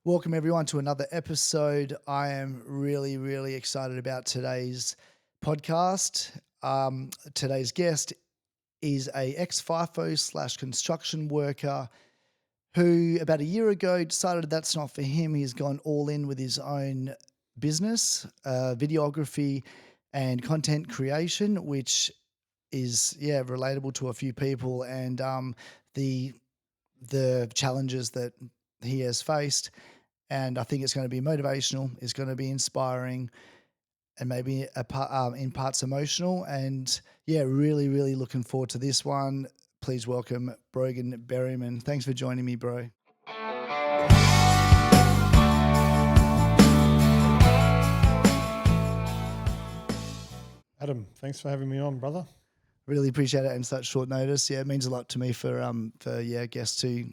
Welcome everyone to another episode. I am really excited about today's podcast. Today's guest is a ex-FIFO / construction worker who about a year ago decided that's not for him. He's gone all in with his own business, videography and content creation, which is relatable to a few people, and the challenges that he has faced. And I think it's going to be motivational, it's going to be inspiring, and maybe in parts emotional. And really looking forward to this one. Please welcome Brogan Berryman. Thanks for joining me, bro. Adam, thanks for having me on, brother. Really appreciate it in such short notice. Yeah, it means a lot to me for guests to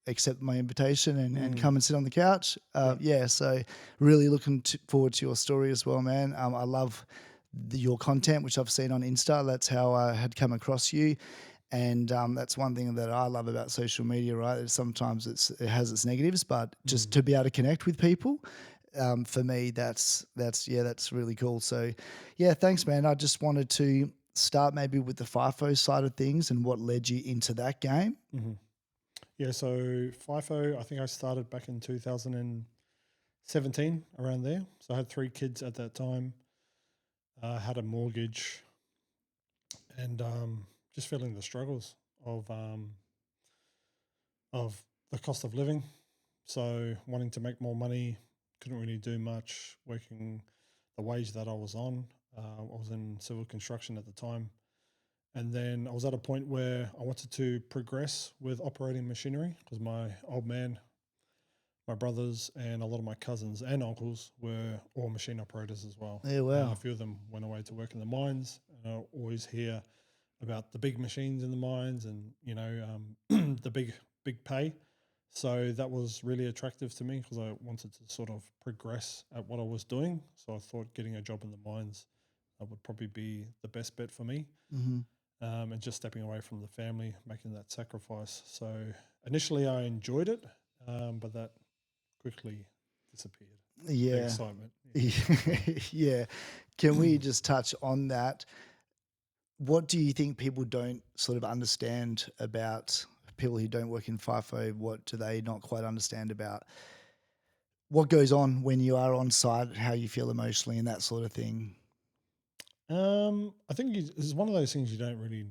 accept my invitation and come and sit on the couch. So really looking forward to your story as well, man. I love your content, which I've seen on Insta. That's how I had come across you. And that's one thing that I love about social media, right? Sometimes it has its negatives, but just to be able to connect with people, for me, that's really cool. So thanks, man. I just wanted to start maybe with the FIFO side of things and what led you into that game. Mm-hmm. Yeah, so FIFO, I think I started back in 2017, around there. So I had 3 kids at that time, had a mortgage, and just feeling the struggles of the cost of living. So wanting to make more money, couldn't really do much, working the wage that I was on. I was in civil construction at the time. And then I was at a point where I wanted to progress with operating machinery because my old man, my brothers, and a lot of my cousins and uncles were all machine operators as well. Yeah, wow. A few of them went away to work in the mines, and I always hear about the big machines in the mines and, the big pay. So that was really attractive to me because I wanted to sort of progress at what I was doing. So I thought getting a job in the mines would probably be the best bet for me. Mm-hmm. And just stepping away from the family, making that sacrifice. So initially I enjoyed it, but that quickly disappeared. The Yeah. excitement. Yeah. Can we just touch on that? What do you think people don't sort of understand about people who don't work in FIFO? What do they not quite understand about what goes on when you are on site, how you feel emotionally and that sort of thing? I think it's one of those things you don't really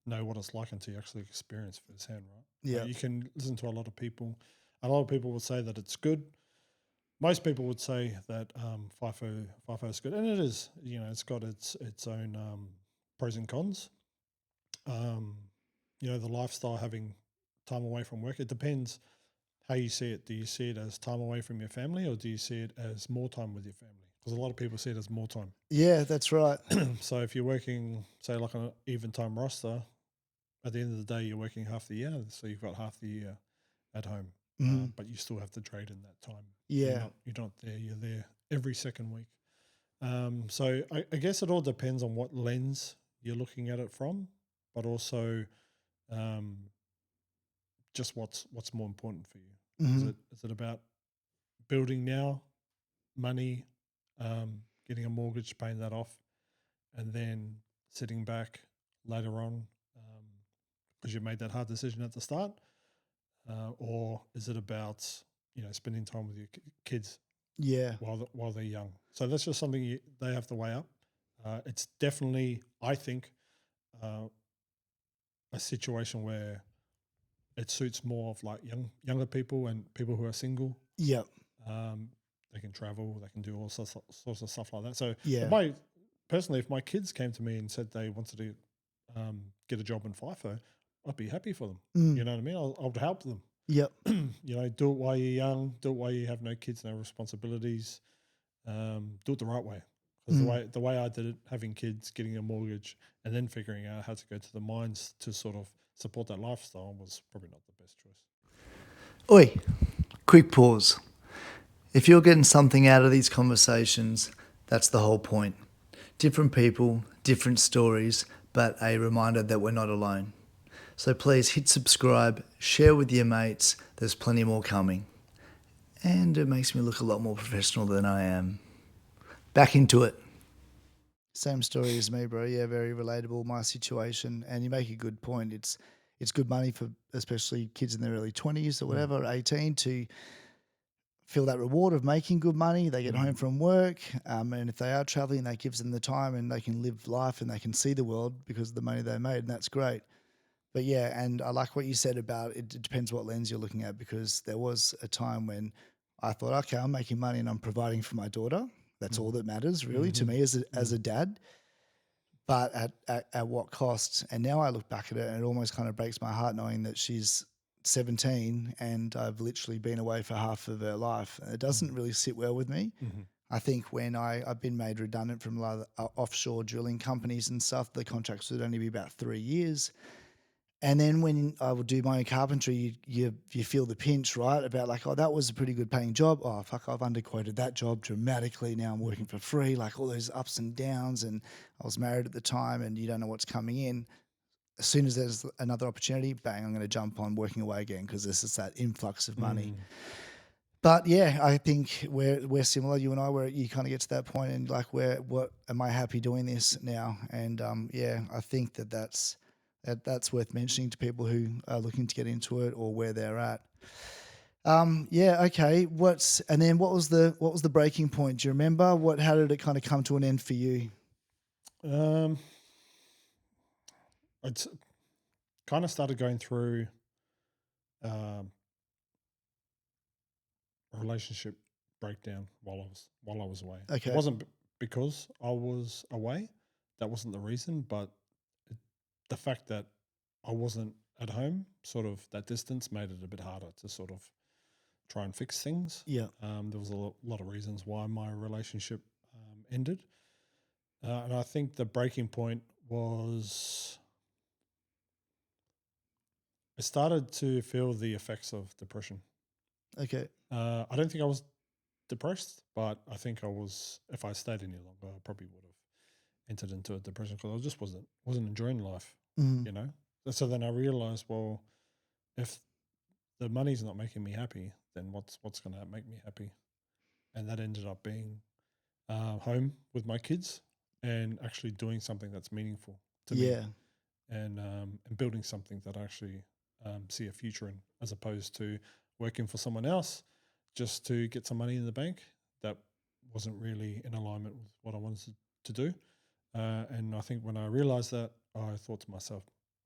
know what it's like until you actually experience firsthand, right? Yeah. You can listen to a lot of people. A lot of people will say that it's good. Most people would say that FIFO is good, and it is. It's got its own pros and cons. The lifestyle, having time away from work. It depends how you see it. Do you see it as time away from your family, or do you see it as more time with your family? Because a lot of people see it as more time. Yeah, that's right. So if you're working, say, like an even time roster, at the end of the day, you're working half the year. So you've got half the year at home, but you still have to trade in that time. Yeah. You're not there. You're there every second week. So I guess it all depends on what lens you're looking at it from, but also just what's more important for you. Mm-hmm. Is it about building now, money, getting a mortgage, paying that off, and then sitting back later on because you made that hard decision at the start, or is it about spending time with your kids? Yeah. While they're young. So that's just something they have to weigh up. It's definitely, I think, a situation where it suits more of like younger people and people who are single. Yep. They can travel, they can do all sorts of stuff like that. So Yeah. if my kids came to me and said they wanted to get a job in FIFO, I'd be happy for them. You know what I mean? I would help them. Yep. Do it while you're young, do it while you have no kids, no responsibilities. Do it the right way. Because the way I did it, having kids, getting a mortgage, and then figuring out how to go to the mines to sort of support that lifestyle was probably not the best choice. Oi, quick pause. If you're getting something out of these conversations, that's the whole point. Different people, different stories, but a reminder that we're not alone. So please hit subscribe, share with your mates. There's plenty more coming. And it makes me look a lot more professional than I am. Back into it. Same story as me, bro. Yeah, very relatable. My situation, and you make a good point. It's good money for especially kids in their early 20s or Mm, whatever, 18, to feel that reward of making good money. They get home mm, from work, and if they are traveling, that gives them the time and they can live life and they can see the world because of the money they made, and that's great. But yeah, and I like what you said about it. It depends what lens you're looking at, because there was a time when I thought, okay, I'm making money and I'm providing for my daughter. That's mm, all that matters really to mhm, me as mm, a dad. But at what cost? And now I look back at it and it almost kind of breaks my heart knowing that she's 17 and I've literally been away for half of her life. It doesn't mm, really sit well with me. mhm, I think when I've been made redundant from a lot of offshore drilling companies and stuff, the contracts would only be about 3 years. And then when I would do my own carpentry, you feel the pinch, right? About like, oh, that was a pretty good paying job. Oh, fuck, I've underquoted that job dramatically. Now I'm working mhm, for free, like all those ups and downs. And I was married at the time, and you don't know what's coming in. As soon as there's another opportunity, bang, I'm going to jump on working away again because this is that influx of money. mm. But yeah, I think we're similar, you and I, where you kind of get to that point and like, what am I happy doing this now? And yeah, I think that's worth mentioning to people who are looking to get into it or where they're at. Yeah, okay. What was the breaking point? Do you remember how did it kind of come to an end for you? Um, I kind of started going through um, a relationship breakdown while I was away. It Okay. wasn't because I was away. That wasn't the reason, but it, the fact that I wasn't at home, sort of that distance, made it a bit harder to sort of try and fix things. Yeah. There was a lot of reasons why my relationship ended, and I think the breaking point was I started to feel the effects of depression. Okay. I don't think I was depressed, but I think I was. If I stayed any longer, I probably would have entered into a depression because I just wasn't enjoying life, Mm. you know. So then I realized, well, if the money's not making me happy, then what's going to make me happy? And that ended up being home with my kids and actually doing something that's meaningful to me, Yeah. and building something that I actually see a future in, as opposed to working for someone else just to get some money in the bank. That wasn't really in alignment with what I wanted to do. And I think when I realized that, I thought to myself,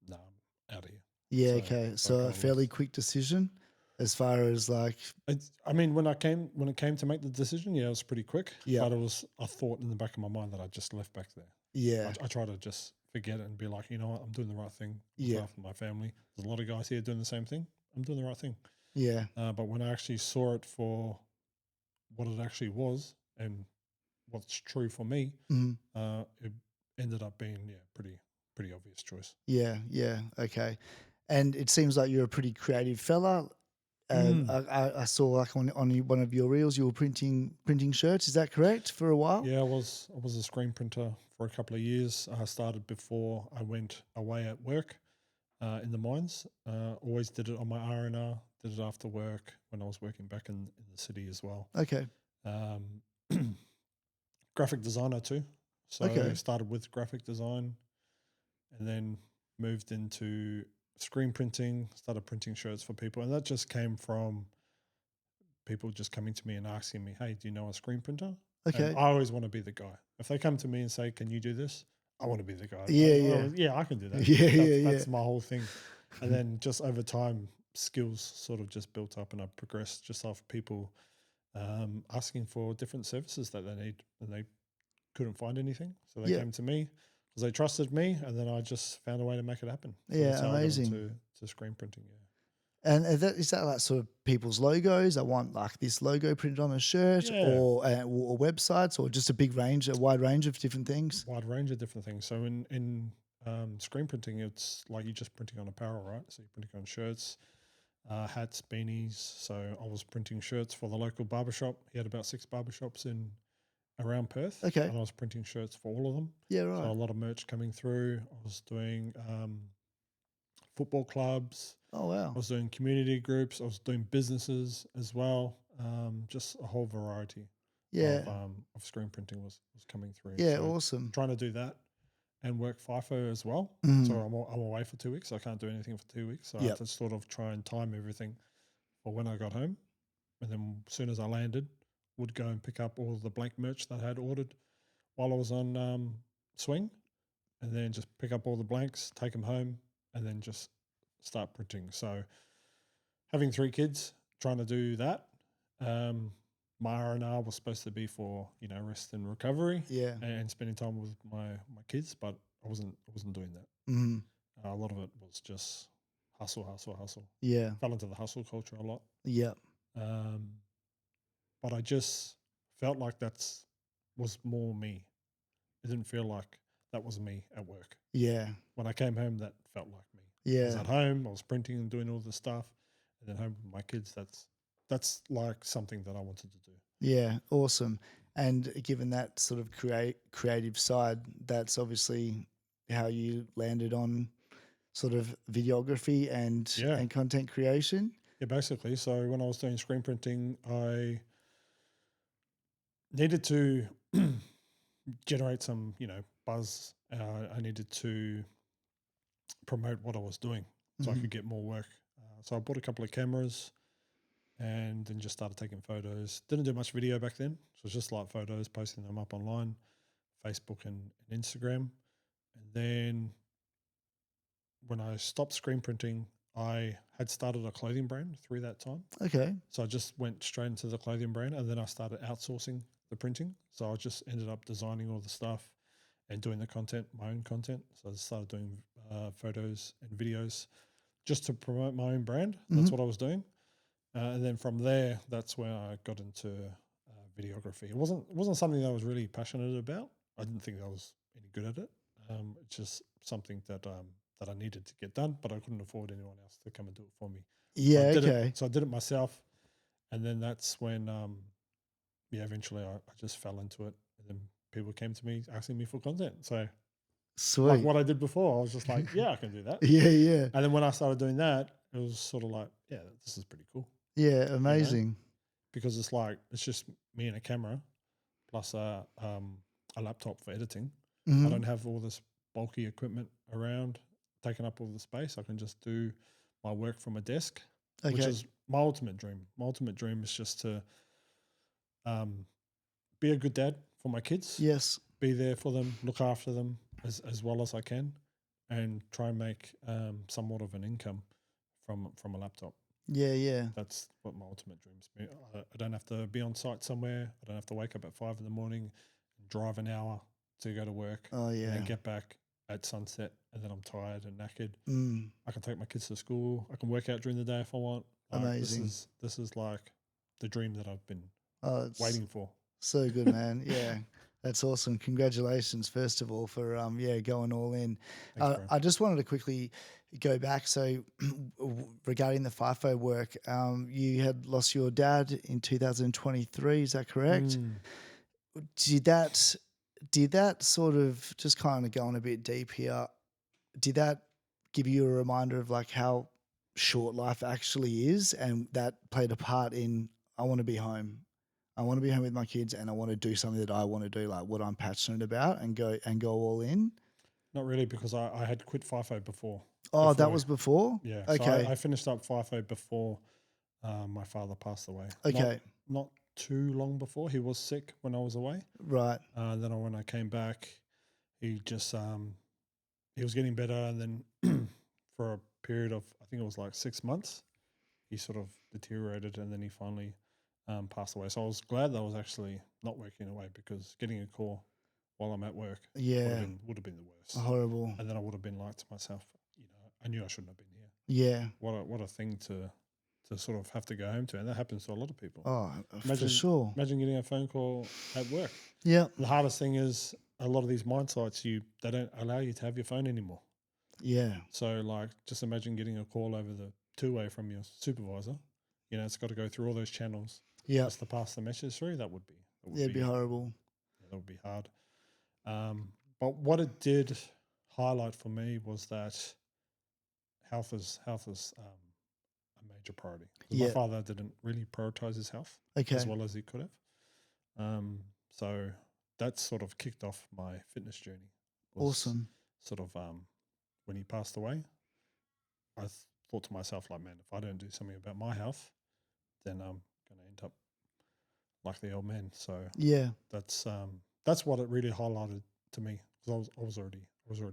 "No, I'm out of here." Yeah. So Okay. I So a kind of left. fairly quick decision as far as like, I mean, when it came to make the decision, yeah, it was pretty quick. yeah. But it was a thought in the back of my mind that I just left back there. Yeah. I try to just forget it and be like, you know what, I'm doing the right thing, looking Yeah. after my family. There's a lot of guys here doing the same thing. I'm doing the right thing. Yeah. But when I actually saw it for what it actually was and what's true for me, Mm. it ended up being, yeah, pretty obvious choice. Yeah, yeah, okay. And it seems like you're a pretty creative fella. Mm. I saw like one of your reels, you were printing shirts. Is that correct? For a while? Yeah, I was a screen printer for a couple of years. I started before I went away at work in the mines. Always did it on my R&R. Did it after work when I was working back in the city as well. Okay, Um, graphic designer too. So okay, started with graphic design and then moved into screen printing. Started printing shirts for people, and that just came from people just coming to me and asking me, "Hey, do you know a screen printer?" And okay. I always want to be the guy. If they come to me and say, "Can you do this?" I want to be the guy. Yeah, yeah, Yeah, I can do that. yeah, yeah, That's yeah, my whole thing. And then just over time, skills sort of just built up, and I progressed just off people asking for different services that they need, and they couldn't find anything, so they yeah, came to me because they trusted me, and then I just found a way to make it happen. So that's yeah. how I got Amazing. into screen printing. Yeah. And is that like sort of people's logos? I want like this logo printed on a shirt, Yeah, or websites, or just a wide range of different things. wide range of different things. So in screen printing, it's like you're just printing on apparel, right? So you're printing on shirts, hats, beanies. So I was printing shirts for the local barbershop. He had about 6 barbershops in around Perth, Okay. and I was printing shirts for all of them. Yeah. So a Right. lot of merch coming through. I was doing football clubs. Oh I wow. was doing community groups. I was doing businesses as well. just a whole variety Yeah. of screen printing was coming through. Yeah. So Awesome. trying to do that and work FIFO as well. So Mm. I'm away for 2 weeks. I can't do anything for 2 weeks. So I had Yep. to sort of try and time everything for when I got home. And then as soon as I landed, would go and pick up all the blank merch that I had ordered while I was on swing, and then just pick up all the blanks, take them home, and then just start printing. So having 3 kids, trying to do that. My R&R was supposed to be for rest and recovery, Yeah. and spending time with my kids, but I wasn't doing that. Mm. A lot of it was just hustle, hustle, hustle. Yeah. Fell into the hustle culture a lot. Yep. Um, but I just felt like was more me. It didn't feel like that was me at work. Yeah. When I came home, that felt like me. I was Yeah. at home, I was printing and doing all this stuff, and then home with my kids. That's like something that I wanted to do. Yeah. Awesome. And given that sort of creative side, that's obviously how you landed on sort of videography Yeah, and content creation. yeah, basically. So when I was doing screen printing, I needed to generate some, buzz. I needed to promote what I was doing so I Mhm. could get more work. So I bought a couple of cameras and then just started taking photos. Didn't do much video back then. So it was just like photos, posting them up online, Facebook and Instagram. And then when I stopped screen printing, I had started a clothing brand through that time. Okay. So I just went straight into the clothing brand, and then I started outsourcing the printing. So I just ended up designing all the stuff and doing the content, my own content. So I started doing photos and videos just to promote my own brand. That's Mhm. what I was doing. And then from there, that's where I got into videography. It wasn't something that I was really passionate about. I didn't think I was any good at it. It's just something that I needed to get done, but I couldn't afford anyone else to come and do it for me. So I Yeah. did it. Okay. So I did it myself, and then that's when eventually I just fell into it, and then people came to me asking me for content. So like Sweet. what I did before, I was just like, yeah, I can do that. Yeah. Yeah. And then when I started doing that, it was sort of like, yeah, this is pretty cool, Yeah. you know, Amazing. because it's just me and a camera plus a laptop for editing. I Hmm. don't have all this bulky equipment around taking up all the space. I can just do my work from a desk, which Okay. is my ultimate dream. My ultimate dream is just to um, be a good dad for my kids, Yes. be there for them, look after them as well as I can, and try and make somewhat of an income from a laptop. Yeah. Yeah. That's what my ultimate dreams be. I don't have to be on site somewhere. I don't have to wake up at 5 in the morning and drive an hour to go to work Oh and then yeah. get back at sunset and then I'm tired and knackered. Mm. I can take my kids to school. I can work out during the day if I want. Like Amazing. this is like the dream that I've been Oh, it's waiting for. so good, man. Yeah. That's awesome. Congratulations, first of all, for going all in. Thanks, bro. I just wanted to quickly go back. So, regarding the FIFO work, you had lost your dad in 2023. Is that correct? Mm. Did that did that sort of, just kind of going a bit deep here? Did that give you a reminder of like how short life actually is, and that played a part in, I want to be home. I want to be home with my kids, and I want to do something that I want to do, like what I'm passionate about, and go all in. Not really because I had quit FIFO before. Oh, that Before, was before? yeah. So Okay. I finished up FIFO before my father passed away. Okay. Not too long before. He was sick when I was away. Right. Then when I came back, he just he was getting better, and then for a period of I think it was like 6 months, he sort of deteriorated, and then he finally passed away. So I was glad that I was actually not working away because getting a call while I'm at work Yeah. would have been the worst. Horrible. And then I would have been like to myself, I knew I shouldn't have been here. Yeah. What a thing to sort of have to go home to, and that happens to a lot of people. Oh, for Imagine sure. imagine getting a phone call at work. Yeah. The hardest thing is a lot of these mine sites they don't allow you to have your phone anymore. Yeah. So like just imagine getting a call over the two-way from your supervisor. It's got to go through all those channels Yeah. just to pass the message through. Yeah. It'd be horrible. that would be hard. But what it did highlight for me was that health is a major priority. 'Cause my Yeah. father didn't really prioritize his health Okay. as well as he could have. So that sort of kicked off my fitness journey. Was Awesome. sort of when he passed away, I thought to myself, like, man, if I don't do something about my health, then I'm going to end up like the old man. So Yeah. that's what it really highlighted to me, because I was already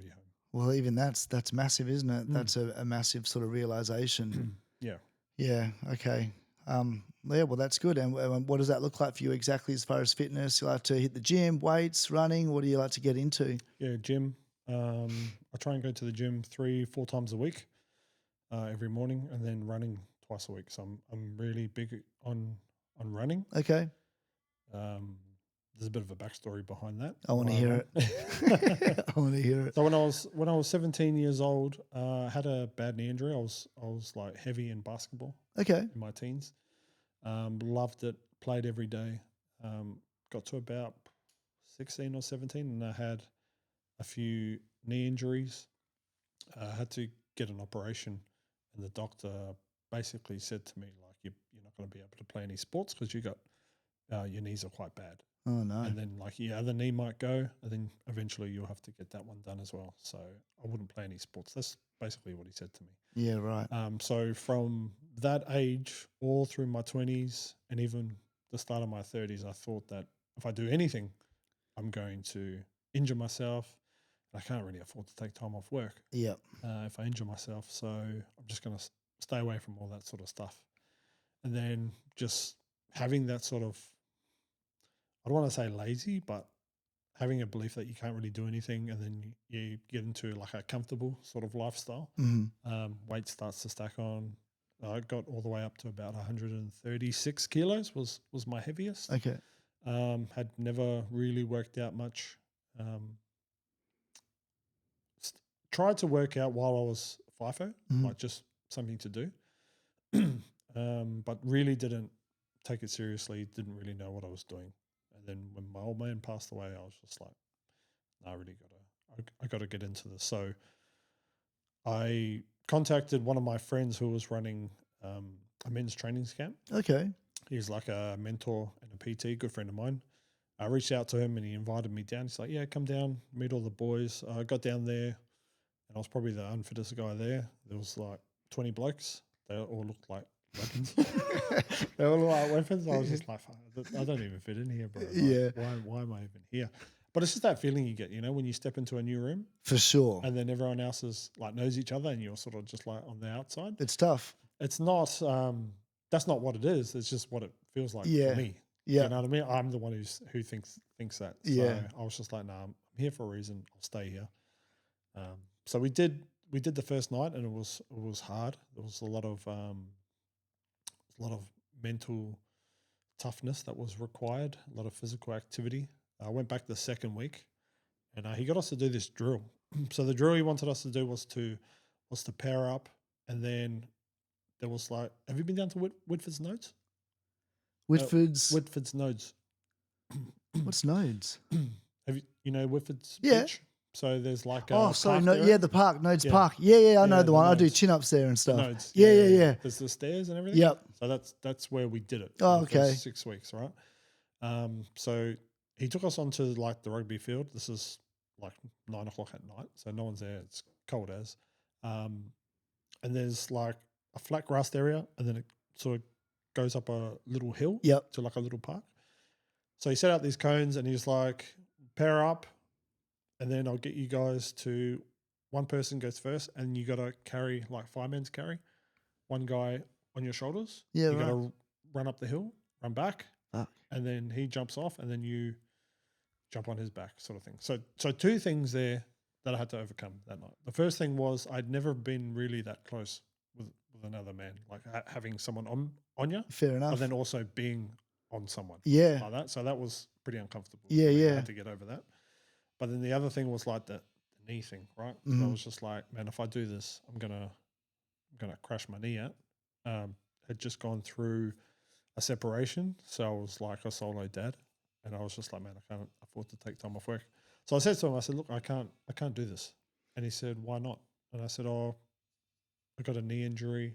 home. Well, even that's massive, isn't it? That's a massive sort of realization. Yeah. Yeah. Okay. Yeah. Well, that's good. And what does that look like for you exactly as far as fitness? You like to hit the gym, weights, running. What do you like to get into? Yeah, gym. I try and go to the gym 3-4 times a week, every morning, and then running twice a week. So I'm really big on running. Okay. There's a bit of a backstory behind that. I want to hear it. I want to hear it. So when I was 17 years old, I had a bad knee injury. I was like heavy in basketball Okay. in my teens. Loved it. Played every day. Got to about 16 or 17, and I had a few knee injuries. I had to get an operation, and the doctor basically said to me, like, you're not going to be able to play any sports because your knees are quite bad. Oh no. And then like your other knee might go, and then eventually you'll have to get that one done as well. So I wouldn't play any sports. That's basically what he said to me. Yeah. Right. So from that age all through my 20s and even the start of my 30s, I thought that if I do anything, I'm going to injure myself. I can't really afford to take time off work Yep. if I injure myself. So I'm just going to stay away from all that sort of stuff. And then just having that sort of, I don't want to say lazy, but having a belief that you can't really do anything, and then you get into like a comfortable sort of lifestyle. Weight starts to stack on. I got all the way up to about 136 kilos was my heaviest. Okay. Had never really worked out much. Tried to work out while I was FIFO, like just something to do, but really didn't take it seriously. Didn't really know what I was doing. And then when my old man passed away, I was just like, no, I got to get into this. So I contacted one of my friends who was running a men's training camp. Okay. He's like a mentor and a PT, good friend of mine. I reached out to him and he invited me down. He's like, yeah, come down, meet all the boys. I got down there and I was probably the unfittest guy there. There was like 20 blokes. They all looked like weapons. They all looked like weapons. I was just like, I don't even fit in here, bro. Like, Yeah. Why am I even here? But it's just that feeling you get, when you step into a new room For sure. and then everyone else is like knows each other and you're sort of just like on the outside. It's tough. It's not, that's not what it is. It's just what it feels like Yeah. for me. Yeah. You know what I mean? I'm the one who thinks that. Yeah. So I was just like, nah, I'm here for a reason. I'll stay here. So we did the first night, and it was hard. There was a lot of mental toughness that was required, a lot of physical activity. I went back the second week, and he got us to do this drill. So the drill he wanted us to do was to pair up, and then there was like, have you been down to Whitford's Nodes? Whitford's Nodes. What's Nodes? Have you Whitford's Yeah. beach? So there's like the park, Nodes Yeah. Park. Yeah, I know Yeah, the the one. I do Nodes. chin-ups there and stuff. Nodes. Yeah. There's the stairs and everything. Yep. So that's where we did it. Oh, for the first okay. 6 weeks, right? So he took us onto like the rugby field. This is like 9 o'clock at night, so no one's there. It's cold as. And there's like a flat grassed area, and then it sort of goes up a little hill Yep. to like a little park. So he set out these cones, and he's like, pair up, and then I'll get you guys to, one person goes first, and you got to carry like fireman's carry, one guy on your shoulders. Yeah, you got right. to run up the hill, run back, Fuck. and then he jumps off, and then you jump on his back, sort of thing. So two things there that I had to overcome that night. The first thing was I'd never been really that close with another man, like having someone on you, Fair enough. but then also being on someone. Yeah. Like that. So that was pretty uncomfortable. Yeah, for me. yeah. I had to get over that. But then the other thing was like the knee thing, right? So I was just like, man, if I do this, I'm gonna crash my knee out. Had just gone through a separation, so I was like a solo dad, and I was just like, man, I can't afford to take time off work. So I said to him, I said, look, I can't do this. And he said, why not? And I said, oh, I got a knee injury.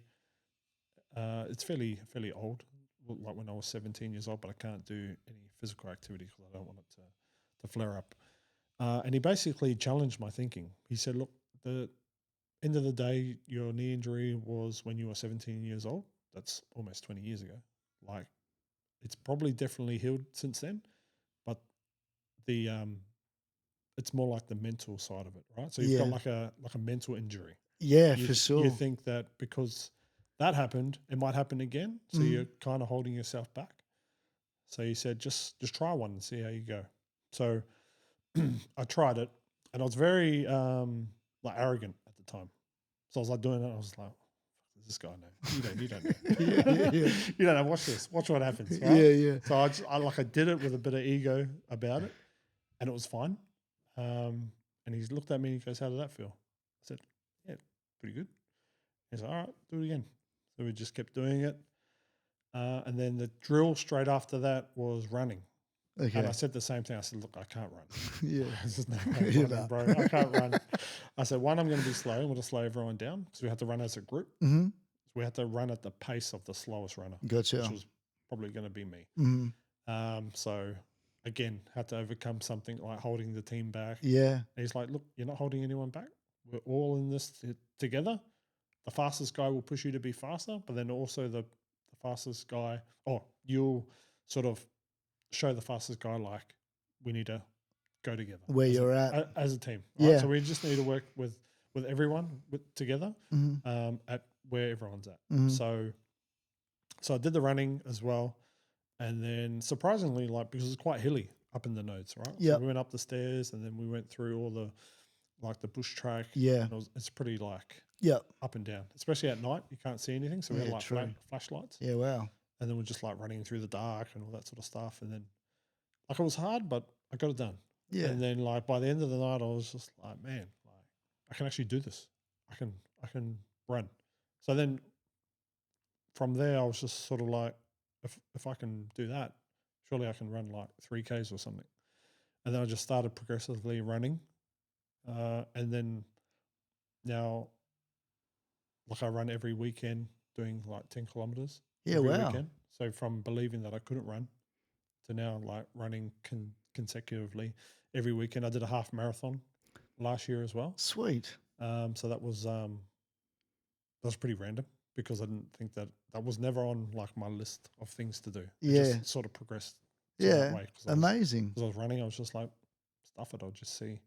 It's fairly old, like when I was 17 years old, but I can't do any physical activity because I don't want it to flare up. And he basically challenged my thinking. He said, "Look, the end of the day, your knee injury was when you were 17 years old. That's almost 20 years ago. Like, it's probably definitely healed since then, but the it's more like the mental side of it, right? So you've got Yeah. like a mental injury. Yeah, You for you sure. think that because that happened, it might happen again. So Mm. you're kind of holding yourself back. So he said, just try one and see how you go. So I tried it, and I was very like arrogant at the time. So I was like doing it. I was like, "Does this guy know? You don't Yeah, know. yeah. You don't know. Watch this. Watch what happens, right?" Yeah, yeah. So I did it with a bit of ego about it, and it was fine. And he looked at me and he goes, "How did that feel?" I said, "Yeah, pretty good." He's like, "All right, do it again." So we just kept doing it. And then the drill straight after that was running. And I Okay. said the same thing. I said, "Look, I can't run. Yeah. There's no way You running, know. bro. I can't run." I said, "One, I'm going to be slow. I'm going to slow everyone down because we had to run as a group. Mm-hmm. So we had to run at the pace of the slowest runner, which Gotcha. was probably going to be me." Mm-hmm. So again, had to overcome something like holding the team back. Yeah. And he's like, "Look, you're not holding anyone back. We're all in this together. The fastest guy will push you to be faster, but then also the fastest guy, or you'll sort of show the fastest guy like we need to go together Where you're at. as a team, right? Yeah. So we just need to work with everyone together Mm-hmm. at where everyone's at." Mm-hmm. So I did the running as well, and then surprisingly, like because it's quite hilly up in the nodes, right? So Yep. we went up the stairs, and then we went through all the like the bush track. Yeah. And it's pretty like Yep. up and down, especially at night. You can't see anything, so we had Yeah, like true. flashlights, Yeah, wow. and then we're just like running through the dark and all that sort of stuff. And then like it was hard, but I got it done. Yeah. And then like by the end of the night, I was just like, man, like I can actually do this. I can run. So then from there, I was just sort of like, if I can do that, surely I can run like 3Ks or something. And then I just started progressively running, and then now like I run every weekend, doing like 10 kilometers Yeah, every wow. weekend. So from believing that I couldn't run to now like running consecutively every weekend. I did a half marathon last year as well. Sweet. So that was pretty random because I didn't think that was never on like my list of things to do. It Yeah. just sort of progressed to that Yeah. way because Amazing. I was running. I was just like, stuff it. I'll just see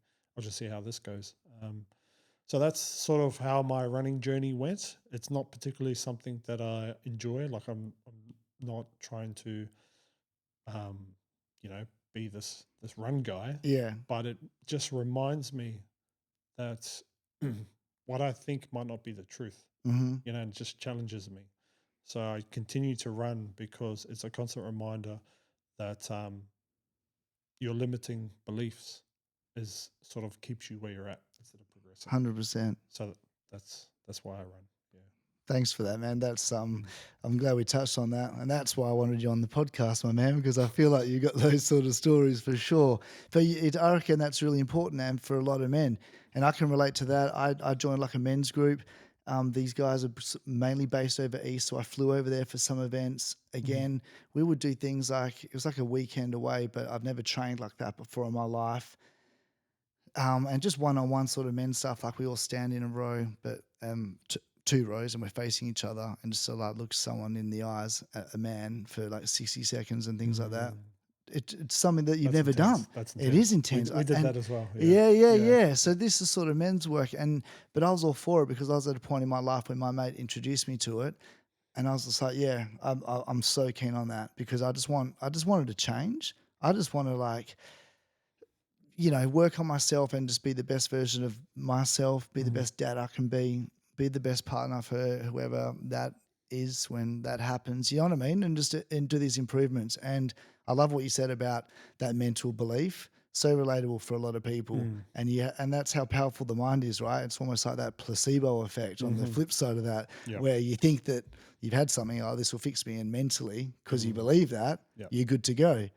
how this goes. So that's sort of how my running journey went. It's not particularly something that I enjoy. Like I'm not trying to, um, you know, be this run guy, Yeah. but it just reminds me that what I think might not be the truth, Mm-hmm. and just challenges me. So I continue to run because it's a constant reminder that your limiting beliefs is sort of keeps you where you're at instead of progressing. 100%. So that's why I run. Yeah. Thanks for that, man. Mm. I'm glad we touched on that, and that's why I wanted you on the podcast, my man, because I feel like you got those sort of stories for sure. But I reckon that's really important, and for a lot of men, and I can relate to that. I joined like a men's group. These guys are mainly based over east, so I flew over there for some events. Mhm. Again, we would do things like it was like a weekend away, but I've never trained like that before in my life. And just one-on-one sort of men stuff, like we all stand in a row, but two rows, and we're facing each other, and just to like look someone in the eyes, a man, for like 60 seconds and things like that. Mm. It's something that you've That's never intense. done. That's It is intense. intense, We did and that as well. Yeah. yeah, yeah, Yeah. yeah. So this is sort of men's work, but I was all for it because I was at a point in my life when my mate introduced me to it, and I was just like, yeah, I'm so keen on that because I just wanted to change. I just want to like work on myself and just be the best version of myself, be the Mhm. best dad I can be the best partner for whoever that is when that happens. You know what I mean? And just and do these improvements. And I love what you said about that mental belief. So relatable for a lot of people. Mm. And that's how powerful the mind is, right? It's almost like that placebo effect on the Mhm. flip side of that, Yep. where you think that you've had something, oh, this will fix me, and mentally, because you Mm. believe that, Yep. you're good to go.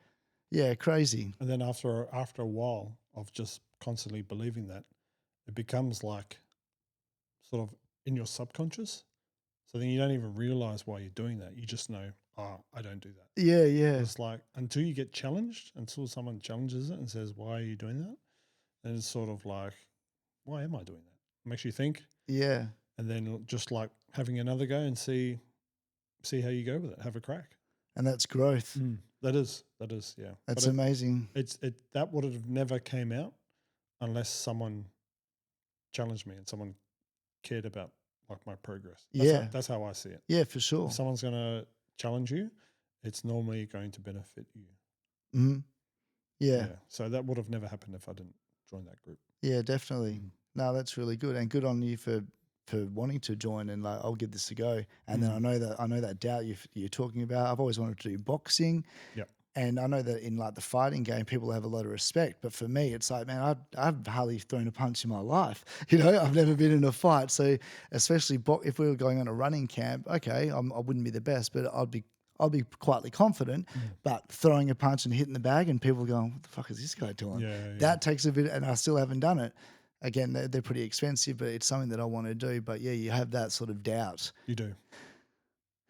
Yeah, crazy. And then after a while of just constantly believing that, it becomes like sort of in your subconscious. So then you don't even realize why you're doing that. You just know, oh, I don't do that. Yeah, yeah, It's like until you get challenged, until someone challenges it and says, why are you doing that? Then it's sort of like, why am I doing that? It makes you think, yeah. and then just like having another go and see how you go with it. Have a crack. And that's growth. That is, yeah. That's But amazing. that would have never came out unless someone challenged me and someone cared about like my progress. Yeah, That's how I see it. yeah, for If sure. someone's going to challenge you, it's normally going to benefit you. Hmm. Yeah, Yeah. So that would have never happened if I didn't join that group. yeah, definitely. No, that's really good, and good on you for wanting to join and like I'll give this a go. And then I know that doubt you're talking about. I've always wanted to do boxing. Yep. And I know that in like the fighting game, people have a lot of respect, but for me, it's like, man, I've hardly thrown a punch in my life. You know, I've never been in a fight. So especially if we were going on a running camp, okay, I wouldn't be the best, but I'd be quietly confident. But throwing a punch and hitting the bag, and people going, "What the fuck is this guy doing?" Yeah. That takes a bit, and I still haven't done it. Again, they're pretty expensive, but it's something that I want to do. But yeah, you have that sort of doubt. You do.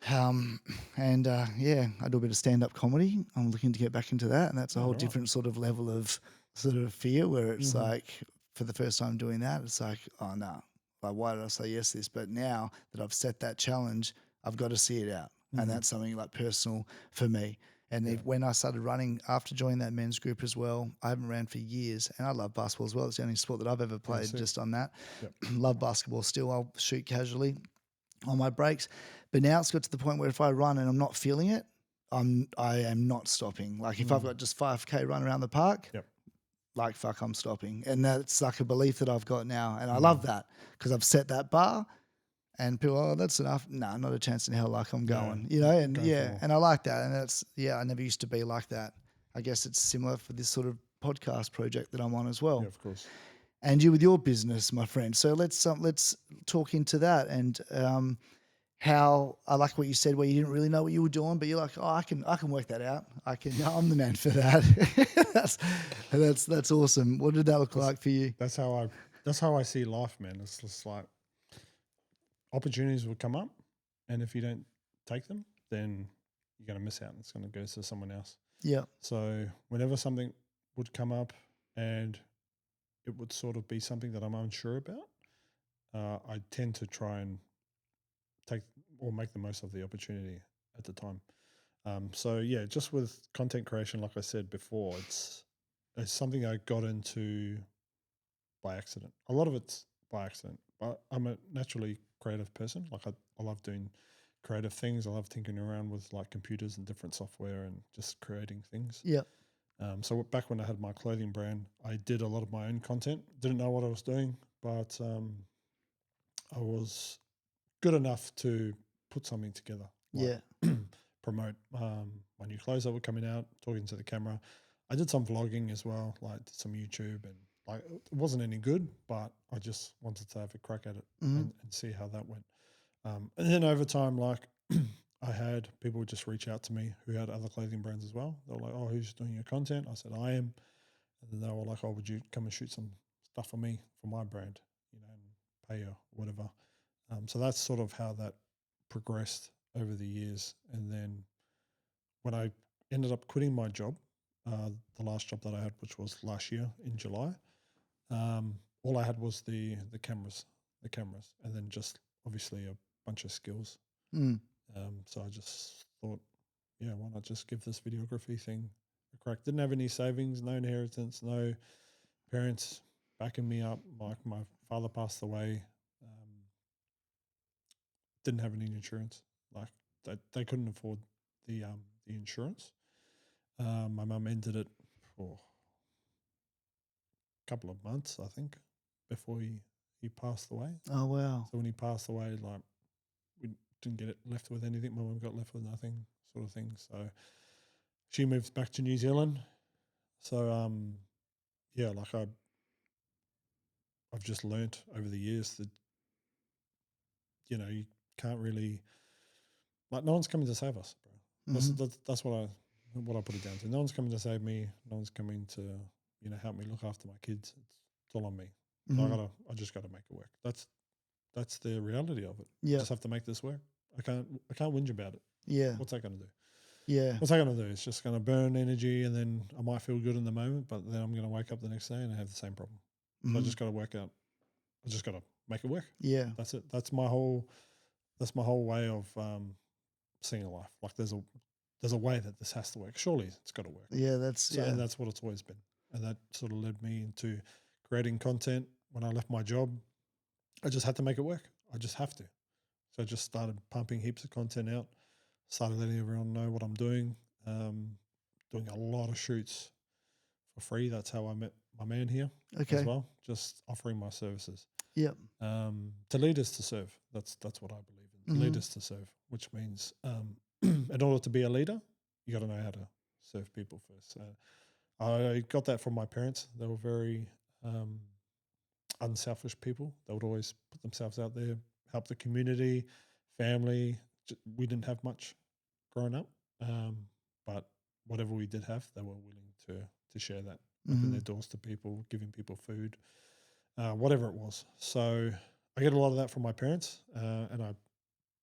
And yeah, I do a bit of stand-up comedy. I'm looking to get back into that, and that's a whole right. different sort of level of sort of fear where it's like for the first time doing that, it's like, oh no, like why did I say yes to this? But now that I've set that challenge, I've got to see it out, and that's something like personal for me. And when I started running after joining that men's group as well, I haven't ran for years, and I love basketball as well. It's the only sport that I've ever played just on that. Yep. Love basketball still. I'll shoot casually on my breaks. But now it's got to the point where if I run and I'm not feeling it, I am not stopping. Like if I've got just 5K run around the park, Yep. like fuck, I'm stopping. And that's like a belief that I've got now. And I love that because I've set that bar and people, oh, that's enough. No, not a chance in hell like I'm going, you know? And Go and I like that. And that's, I never used to be like that. I guess it's similar for this sort of podcast project that I'm on as well. Yeah, of course. And you with your business, my friend. So let's talk into that and how I like what you said, where you didn't really know what you were doing, but you're like, oh, I can work that out. I'm the man for that. that's awesome. What did that look like for you? That's how I see life, man. It's just like opportunities will come up, and if you don't take them, then you're going to miss out. And it's going to go to someone else. Yeah, So whenever something would come up, and it would sort of be something that I'm unsure about, I tend to try and take or make the most of the opportunity at the time. So yeah, just with content creation, like I said before, it's something I got into by accident. A lot of it's by accident, but I'm a naturally creative person. Like I love doing creative things. I love tinkering around with like computers and different software and just creating things. yeah, So back when I had my clothing brand, I did a lot of my own content. Didn't know what I was doing, but I was good enough to put something together, like yeah, promote my new clothes that were coming out, talking to the camera. I did some vlogging as well, like did some YouTube, and like it wasn't any good, but I just wanted to have a crack at it and see how that went. And then over time, like I had people just reach out to me who had other clothing brands as well. They were like, "Oh, who's doing your content?" I said, "I am," and then they were like, "Oh, would you come and shoot some stuff for me for my brand, and pay or whatever." So that's sort of how that progressed over the years. And then when I ended up quitting my job, the last job that I had, which was last year in July, all I had was the cameras, and then just obviously a bunch of skills. mm, So I just thought, yeah, why not just give this videography thing a crack? Didn't have any savings, no inheritance, no parents backing me up. Like my father passed away. Didn't have any insurance. Like they couldn't afford the insurance. My mum ended it for a couple of months, I think, before he passed away. oh wow, So when he passed away, like we didn't get it left with anything. My mum got left with nothing, sort of thing. So she moved back to New Zealand. So yeah, like I've just learnt over the years that you can't really, like, no one's coming to save us, bro. That's what I put it down to. No one's coming to save me. No one's coming to help me look after my kids. It's all on me. So I just gotta make it work. That's the reality of it. I Yeah. just have to make this work. I can't whinge about it. Yeah. What's that going to do? Yeah. What's that going to do? It's just going to burn energy, and then I might feel good in the moment, but then I'm going to wake up the next day and I have the same problem. So I Mhm. just got to work out. I just got to make it work. Yeah. That's it. That's my whole. That's my whole way of seeing life. Like there's a way that this has to work. Surely it's got to work. Yeah. That's So and that's what it's always been. And that sort of led me into creating content. When I left my job, I just had to make it work. I just have to. So I just started pumping heaps of content out. Started letting everyone know what I'm doing. Doing a lot of shoots for free. That's how I met my man here as okay. well. Just offering my services. Yep. To lead is to serve. That's what I believe in. To lead Mhm. is to serve, which means in order to be a leader, you got to know how to serve people first. I got that from my parents. They were very unselfish people. They would always put themselves out there, help the community, family. We didn't have much growing up, but whatever we did have, they were willing to share that, open their Mhm. doors to people, giving people food, whatever it was. So I get a lot of that from my parents, and I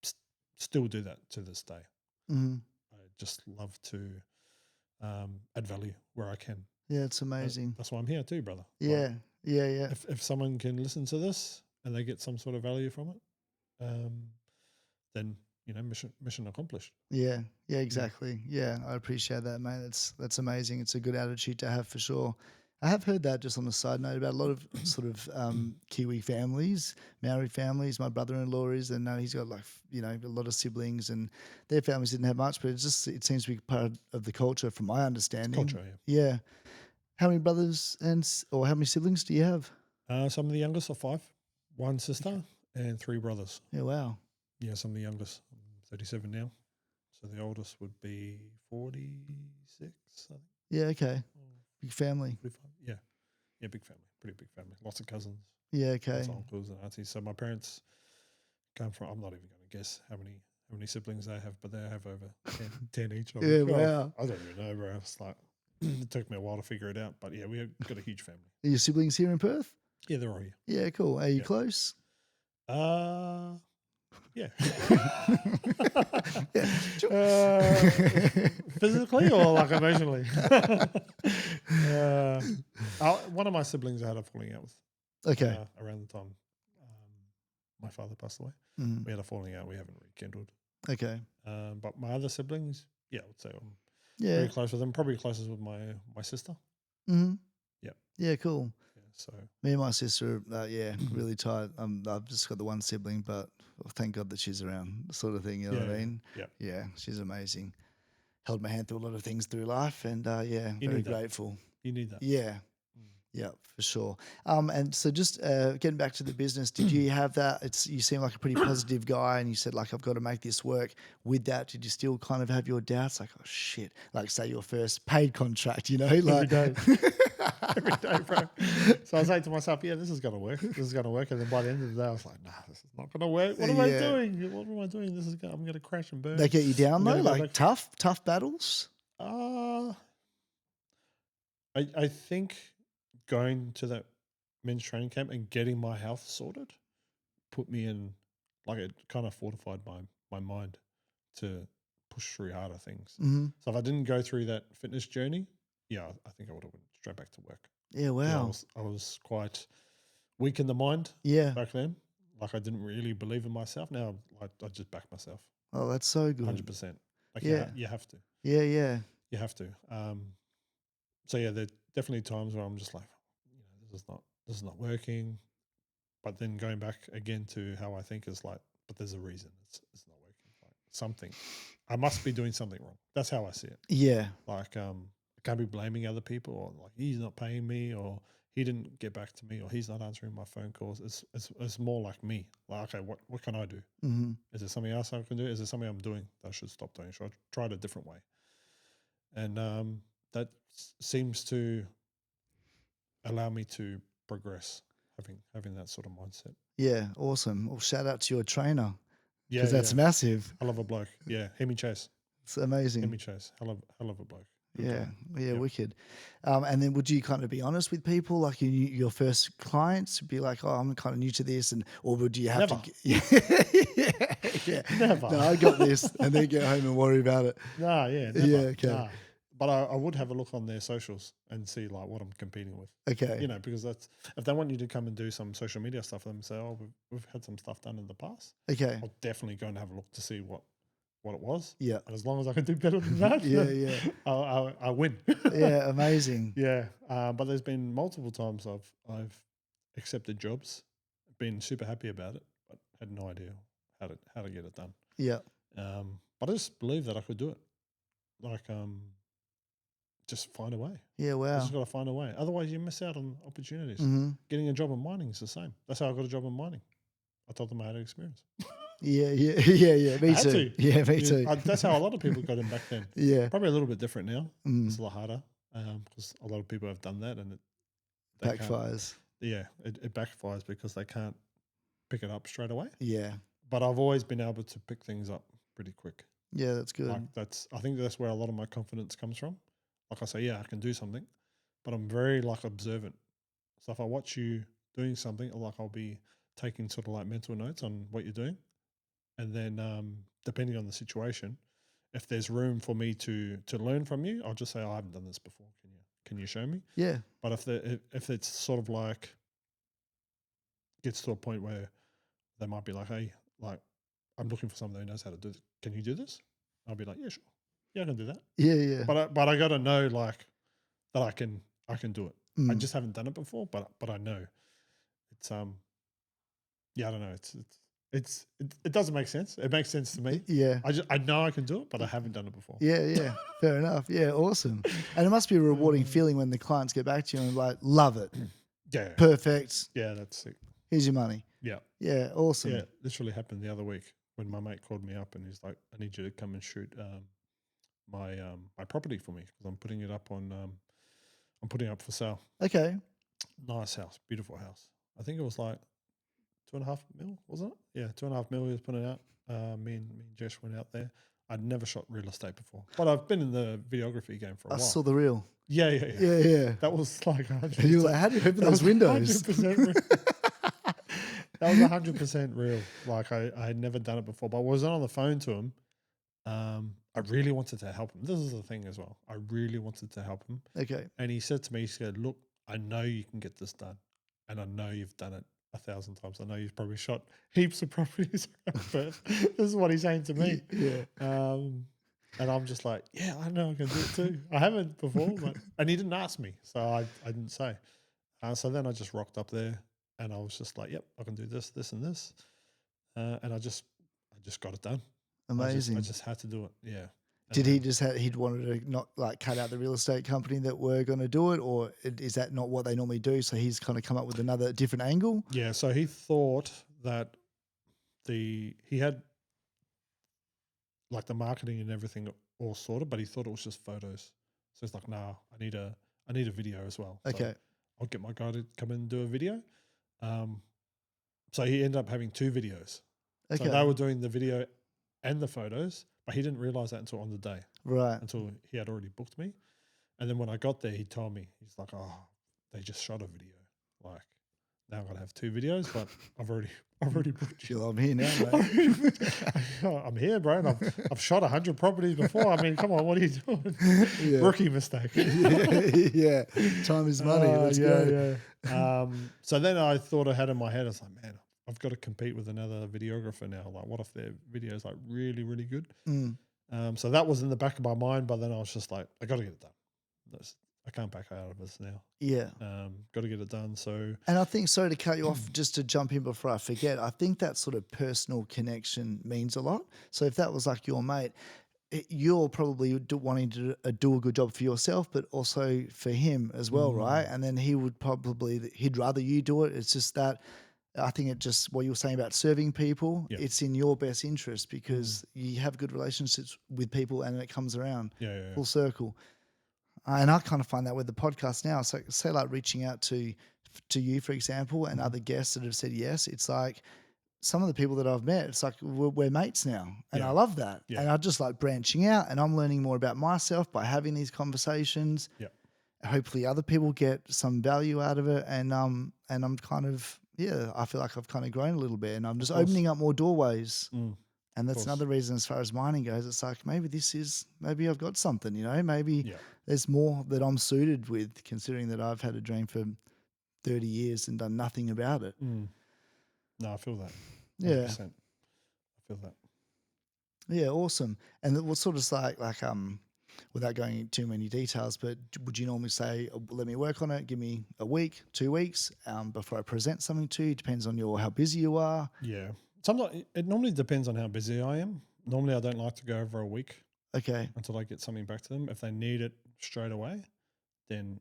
s- still do that to this day. Mhm. I just love to add value where I can. Yeah. It's amazing. That's why I'm here too, brother. Like Yeah. Yeah. Yeah. if someone can listen to this and they get some sort of value from it, then mission accomplished. Yeah, yeah, Mm. exactly. Yeah, I appreciate that, mate. That's amazing. It's a good attitude to have for sure. I have heard that just on a side note about a lot of sort of Kiwi families, Maori families. My brother-in-law is, and he's got like a lot of siblings, and their families didn't have much, but it seems to be part of the culture, from my It's understanding. culture, yeah. Yeah. How many brothers or how many siblings do you have? Some of the youngest are 5, one Okay. sister and 3 brothers. Yeah. Wow. Yeah, some of the youngest. I'm 37 now. So the oldest would be 46, I think. Yeah. Okay. Or Big family. 45. Yeah. Yeah, big family. Pretty big family. Lots of cousins, Yeah. lots Okay. of uncles and aunties. So my parents come from, I'm not even going to guess how many siblings they have, but they have over 10 each. Yeah. Wow. I don't even know, bro. It's like, it took me a while to figure it out. But yeah, we have got a huge family. Are your siblings here in Perth? Yeah, they're all here. Yeah, cool. Are you Yeah. close? Uh, yeah. Yeah. uh, physically or like emotionally? One of my siblings I had a falling out with Okay. around the time my father passed away. Mhm. We had a falling out. We haven't rekindled. Okay. But my other siblings, yeah, I would say I'm Yeah. very close with them. Probably closest with my sister. Mhm. Yeah. Yeah, cool. Yeah. So Me and my sister, yeah, really tight. I've just got the one sibling, but thank God that she's around, sort of thing. You know what I yeah, mean? yeah. Yeah, she's amazing. Held my hand through a lot of things through life, and yeah, You very need that. grateful. You need that. Yeah. Mm. Yeah, for sure. And so just getting back to the business, did you have that? You seem like a pretty positive guy, and you said like I've got to make this work. With that, did you still kind of have your doubts? Like, oh shit! Like say your first paid contract, Every like day. Every day, bro. So I was saying to myself, yeah, this is going to work. This is going to work. And then by the end of the day, I was like, nah, this is not going to work. What am I yeah, doing? What am I doing? I'm going to crash and they burn. get you down I'm though, going to go like back. tough battles. Uh, I think going to that men's training camp and getting my health sorted put me in, like it kind of fortified my mind to push through harder things. Hmm. So if I didn't go through that fitness journey, yeah, I think I would have went straight back to work. Yeah, Because wow. I was quite weak in the mind Yeah. back then. Like I didn't really believe in myself. Now I just back myself Oh, that's so good. 100%. Like Yeah. you have to. Yeah. Yeah. You have to. So yeah, there are definitely times where I'm just like, this is not working. But then going back again to how I think is like, but there's a reason it's not working. Like something, I must be doing something wrong. That's how I see it. Yeah. Like I can't be blaming other people, or like he's not paying me, or he didn't get back to me, or he's not answering my phone calls. It's more like me. Like, okay, what can I do? Hmm. Is there something else I can do? Is there something I'm doing that I should stop doing? Should I try it a different way? And that seems to allow me to progress, having that sort of mindset. Yeah. Awesome. Well, shout out to your trainer Yeah, because that's yeah. massive. Hell of a bloke. Yeah, Hemi Chase. It's amazing. Hemi Chase. Hell of a bloke. Good Yeah. time. Yeah. Yep. Wicked. And then would you kind of be honest with people, like your first clients, be like, "Oh, I'm kind of new to this," and or would you have to? Never. Yeah, yeah. Never. No, I got this, and then get home and worry about it. Nah, yeah, never. Yeah. Okay. Nah. But I would have a look on their socials and see like what I'm competing with. Okay. You know, because that's if they want you to come and do some social media stuff, and say, "Oh, we've had some stuff done in the past." Okay. I'll definitely go and have a look to see what it was. Yeah. And as long as I can do better than that, Yeah. then Yeah. I win. Yeah. Amazing. Yeah. But there's been multiple times I've accepted jobs, been super happy about it, but had no idea how to get it done. Yeah. But I just believe that I could do it. Like just find a way. Yeah. I Wow. just got to find a way. Otherwise, you miss out on opportunities. Mm-hmm. Getting a job in mining is the same. That's how I got a job in mining. I told them I had experience. Yeah. Yeah. Yeah. Yeah. I Me had too. to. Yeah. Me Yeah, too. that's how a lot of people got in back then. Yeah. Probably a little bit different now. It's Mm. a lot harder because a lot of people have done that and they can't. Backfires. Yeah, it backfires because they can't pick it up straight away. Yeah. But I've always been able to pick things up pretty quick. Yeah. That's good. Like I think that's where a lot of my confidence comes from. Like I say, yeah, I can do something, but I'm very like observant. So if I watch you doing something, like I'll be taking sort of like mental notes on what you're doing, and then depending on the situation, if there's room for me to learn from you, I'll just say, oh, I haven't done this before. Can you show me? Yeah. But if it's sort of like gets to a point where they might be like, hey, like I'm looking for someone who knows how to do this. Can you do this? I'll be like, yeah, sure. Yeah, I can do that. Yeah. Yeah. But I got to know like that I can do it. I Mm. just haven't done it before, but I know it's yeah, I don't know. It doesn't make sense. It makes sense to me. Yeah. I know I can do it, but I haven't done it before. Yeah, yeah, fair enough. Yeah, awesome. And it must be a rewarding feeling when the clients get back to you and like, love it, Yeah, perfect. yeah, that's sick. Here's your money. Yeah, Yeah, awesome. yeah. Literally happened the other week when my mate called me up and he's like, "I need you to come and shoot my property for me because I'm putting it up on I'm putting it up for sale. Okay. Nice house, beautiful house. I think it was like 2.5 mil, wasn't it? Yeah, 2.5 mil. He was putting it out. Me and Jess went out there. I'd never shot real estate before, but I've been in the videography game for a I while. saw the reel. Yeah. Yeah, yeah. That was like 100%. And you were like, how do you open those windows? 100% real. That was 100% real. Like I had never done it before, but I was on the phone to him. I really wanted to help him. This is the thing as well. I really wanted to help him. Okay. And he said to me, he said, look, I know you can get this done. And I know you've done it 1,000 times. I know you've probably shot heaps of properties. But this is what he's saying to me. Yeah. And I'm just like, yeah, I know I can do it too. I haven't before, and he didn't ask me, so I didn't say. So then I just rocked up there, and I was just like, yep, I can do this, this, and this, and I just got it done. Amazing. I just had to do it. Yeah. Did he just he'd wanted to not like cut out the real estate company that were going to do it, or is that not what they normally do? So he's kind of come up with another different angle. Yeah. So he thought that he had like the marketing and everything all sorted, but he thought it was just photos. So it's like, nah, I need a video as well. So Okay. I'll get my guy to come in and do a video. So he ended up having 2 videos. Okay. So they were doing the video and the photos, but he didn't realize that until on the day, Right. until he had already booked me. And then when I got there, he told me, he's like, oh, they just shot a video. Like, now I'm going to have 2 videos, but I've already booked you. Well, I'm here now, mate. I'm here, bro. And I've shot 100 properties before. I mean, come on, what are you doing? Yeah. Rookie mistake. Yeah. Time is money. Let's go. Yeah. So then I thought I had in my head, I was like, man, I've got to compete with another videographer now. Like, what if their video is like really, really good? Mm. So that was in the back of my mind, but then I was just like, I got to get it done. I can't back out of this now. Yeah. Got to get it done. So, and I think, sorry to cut you off, just to jump in before I forget, I think that sort of personal connection means a lot. So if that was like your mate, you're probably wanting to do a good job for yourself, but also for him as well, right? And then he'd rather you do it. It's just that I think it just, what you were saying about serving people, it's in your best interest because you have good relationships with people and it comes around full circle. And I kind of find that with the podcast now. So say like reaching out to you, for example, and other guests that have said yes, it's like some of the people that I've met, it's like we're mates now, and I Yeah. love that. Yeah. And I just like branching out, and I'm learning more about myself by having these conversations. Yeah. Hopefully, other people get some value out of it, and I'm kind of I feel like I've kind of grown a little bit, and I'm Of just course. opening up more doorways. Mm, And of that's course. another reason, as far as mining goes, it's like maybe I've got something, maybe Yeah. there's more that I'm suited with, considering that I've had a dream for 30 years and done nothing about it. Mm. No, I feel that. Yeah. 100%. I feel that. Yeah, awesome. And what sort of without going into too many details, but would you normally say, let me work on it, give me a week, 2 weeks before I present something to you? Depends on how busy you are. Yeah. Sometimes it normally depends on how busy I am. Normally, I don't like to go over a week Okay. until I get something back to them. If they need it straight away, then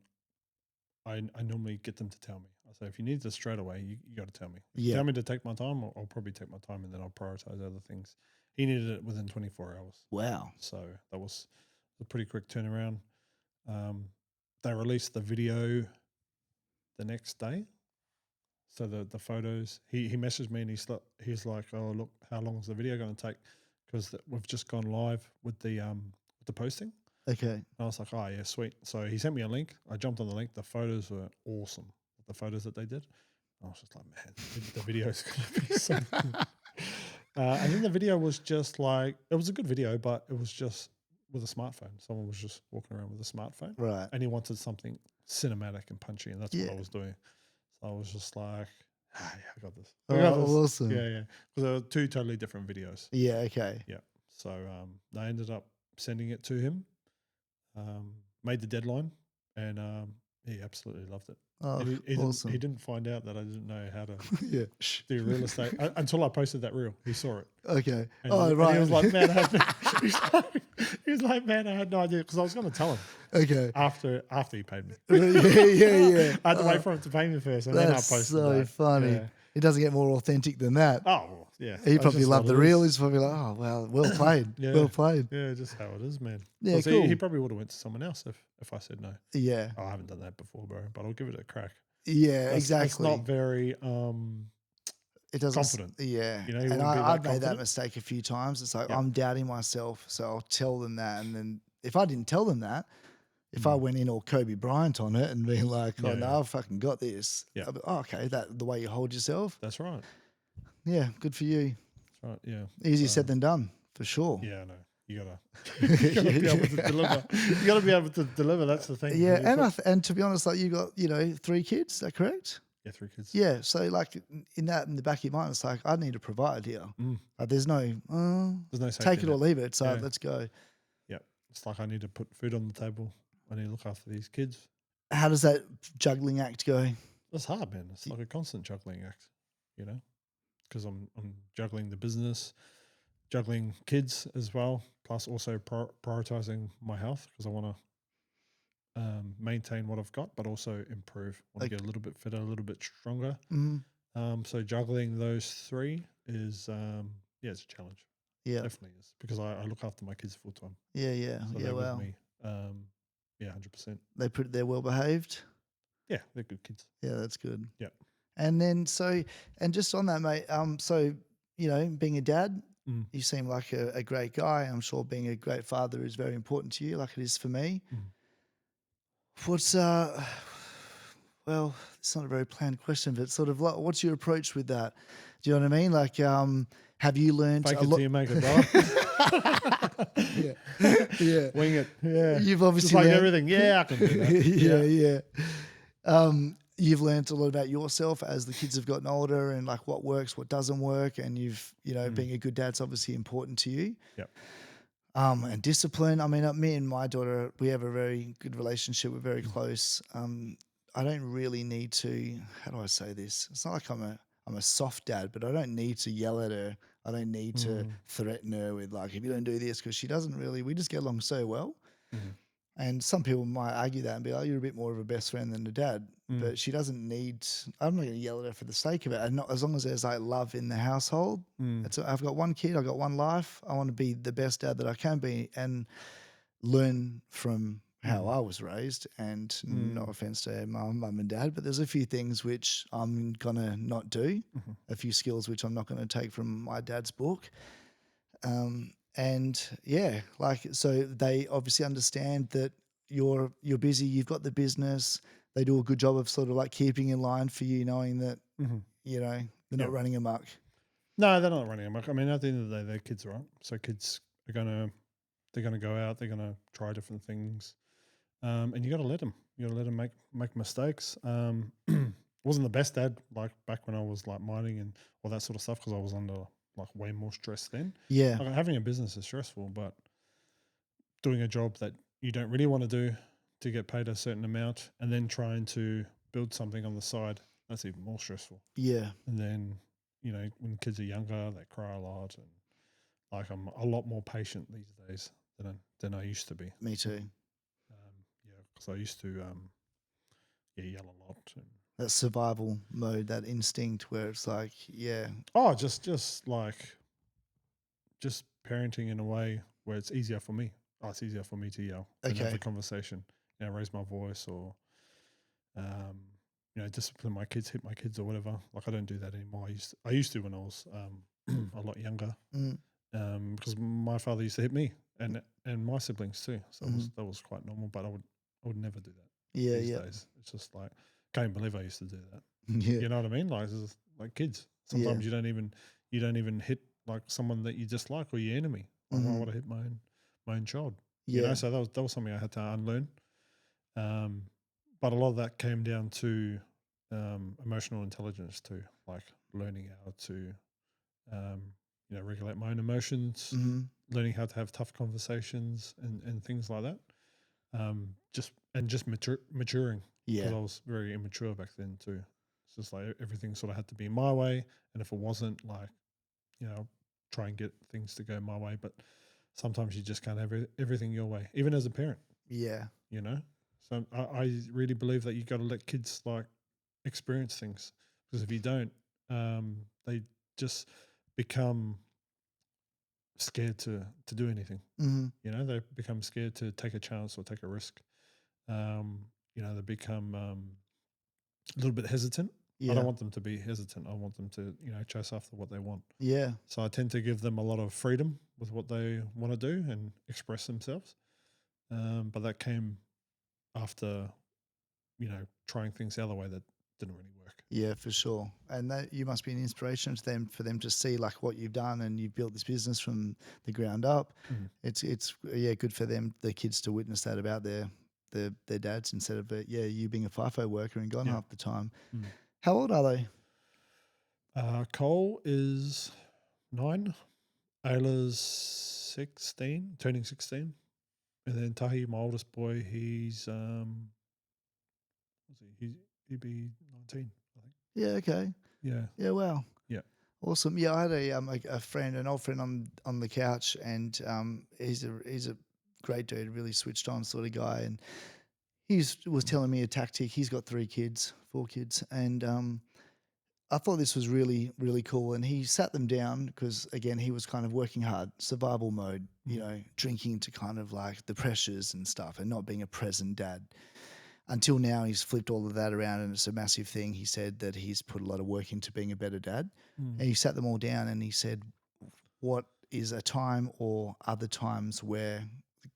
I normally get them to tell me. I say, if you need this straight away, you got to tell me. If you Yeah. tell me to take my time, I'll probably take my time, and then I'll prioritize other things. He needed it within 24 hours. Wow. So that was a pretty quick turnaround. They released the video the next day. So the photos, he messaged me and he's like, oh look, how long is the video going to take? Because we've just gone live with the posting. Okay. And I was like, oh yeah, sweet. So he sent me a link. I jumped on the link. The photos were awesome. The photos that they did. I was just like, man, the video's going to be so good. And then the video was just like, it was a good video, but it was just with a smartphone. Someone was just walking around with a smartphone. Right. And he wanted something cinematic and punchy, and that's what Yeah. I was doing. So I was just like, yeah, I got this. Oh, I got this. awesome. Yeah, yeah. Because there were two totally different videos. Yeah. Okay. Yeah. So I ended up sending it to him, made the deadline, and he absolutely loved it. Oh, And awesome. he didn't find out that I didn't know how to Yeah. do real estate until I posted that reel. He saw it. Okay. And Oh, right. And he was like, man, he was like, man, I had no idea, because I was going to tell him Okay. after he paid me. Yeah. I had to wait for him to pay me first, and then I That's posted so that. funny. Yeah. It doesn't get more authentic than that. Oh, well, yeah. He That's probably just loved what the it reel. is. He's probably like, oh, well, well played. Yeah. Well played. Yeah, just how it is, man. Yeah, 'Cause cool. He probably would have went to someone else if I said no. Yeah. Oh, I haven't done that before, bro, but I'll give it a crack. Yeah, exactly. It's not very it doesn't. confident. Yeah. You know, he And wouldn't be that I've made that confident. mistake a few times. It's like, Yep. I'm doubting myself. So I'll tell them that. And then if I didn't tell them that, if I went in all Kobe Bryant on it and being like, oh, Yeah, no, yeah. I've fucking got this. Yeah. I'll be, oh, okay. The way you hold yourself. That's right. Yeah. Good for you. That's right. Yeah. Easier said than done, for sure. Yeah, no. You gotta be able to deliver. You gotta be able to deliver. That's the thing. Yeah. You And, put- and to be honest, like you got, 3 kids. Is that correct? yeah, 3 kids. Yeah, so like in the back of your mind, it's like I need to provide here. Like there's no There's no safety take it or net. leave it. It's like Yeah. let's go. Yeah. It's like I need to put food on the table. I need to look after these kids. How does that juggling act go? It's hard, man. It's like a constant juggling act, because I'm juggling the business, juggling kids as well, plus also prioritizing my health, because I want to maintain what I've got, but also improve. Want to get a little bit fitter, a little bit stronger. So juggling those 3 is it's a challenge. Yeah, Definitely is, because I look after my kids full time. yeah. So Yeah, they're wow. with me. 100%. They're well behaved. Yeah, they're good kids. Yeah, that's good. Yeah. And then and just on that, mate. So being a dad, you seem like a great guy. I'm sure being a great father is very important to you, like it is for me. What's well, it's not a very planned question, but sort of like, what's your approach with that? Do you know what I mean? Like, have you learned Fake a it lot? till you make it, brother. Yeah. Wing it. Yeah. You've obviously Just like learned- everything. Yeah, I can do that. Yeah. You've learned a lot about yourself as the kids have gotten older, and like what works, what doesn't work, and you've being a good dad's obviously important to you. Yep. And discipline. I mean, me and my daughter, we have a very good relationship. We're very close. I don't really need to. How do I say this? It's not like I'm a soft dad, but I don't need to yell at her. I don't need to threaten her with like, if you don't do this, because she doesn't really. We just get along so well. And some people might argue that and be like, you're a bit more of a best friend than a dad. But she doesn't need. I'm not going to yell at her for the sake of it. And not as long as there's like love in the household. I've got one kid. I've got one life. I want to be the best dad that I can be and learn from how I was raised, and no offense to my mum and dad, but there's a few things which I'm gonna not do, a few skills which I'm not gonna take from my dad's book. And yeah, like, so they obviously understand that you're busy, you've got the business. They do a good job of sort of like keeping in line for you, knowing that, you know, they're not Yeah. running amok. No, they're not running amok. I mean, at the end of the day, they're kids, right? So kids are they're gonna go out, they're gonna try different things, and you got to let them. You got to let them make mistakes. Wasn't the best dad like back when I was like mining and all that sort of stuff because I was under like way more stress then. Yeah. Like having a business is stressful, but doing a job that you don't really want to do to get paid a certain amount and then trying to build something on the side, that's even more stressful. Yeah. And then, when kids are younger, they cry a lot, and like I'm a lot more patient these days than I used to be. Me too. Yeah, because I used to yell a lot. And That survival mode, that instinct where it's like, yeah. oh, just parenting in a way where it's easier for me. Oh, it's easier for me to yell and have Okay. the conversation, raise my voice or discipline my kids, hit my kids or whatever. Like I don't do that anymore. I used to when I was a lot younger, because my father used to hit me and my siblings too. So that was quite normal. But I would never do that Yeah. these Yeah. days. It's just like can't believe I used to do that. Yeah. You know what I mean? Like it's just like kids. Sometimes you don't even hit like someone that you dislike or your enemy. Like why would I hit my own child? Yeah. So that was something I had to unlearn. But a lot of that came down to emotional intelligence too, like learning how to regulate my own emotions, learning how to have tough conversations and things like that. Just maturing. Yeah. Because I was very immature back then too. It's just like everything sort of had to be my way, and if it wasn't, like, try and get things to go my way. But sometimes you just can't have everything your way, even as a parent. Yeah. So I really believe that you got to let kids like experience things, because if you don't, they just become scared to do anything. They become scared to take a chance or take a risk. They become a little bit hesitant. I Yeah. don't want them to be hesitant. I want them to, chase after what they want. Yeah. So I tend to give them a lot of freedom with what they want to do and express themselves. But that came after, trying things the other way that didn't really work. Yeah, for sure. And that you must be an inspiration to them, for them to see like what you've done, and you've built this business from the ground up. It's good for them, the kids, to witness that about their dads, instead of you being a FIFO worker and gone half the time. How old are they? Cole is 9, Ayla's 16, turning 16, and then Tahi, my oldest boy, he's he'd be 19, I think. Yeah. Okay. Yeah. Yeah. Wow. Yeah. Awesome. Yeah, I had a friend, an old friend on the couch, and he's a great dude, really switched on sort of guy, and he was telling me a tactic. He's got 4 kids, and I thought this was really, really cool. And he sat them down because, again, he was kind of working hard, survival mode, drinking to kind of like the pressures and stuff, and not being a present dad. Until now, he's flipped all of that around, and it's a massive thing. He said that he's put a lot of work into being a better dad. And he sat them all down and he said, what is a time or other times where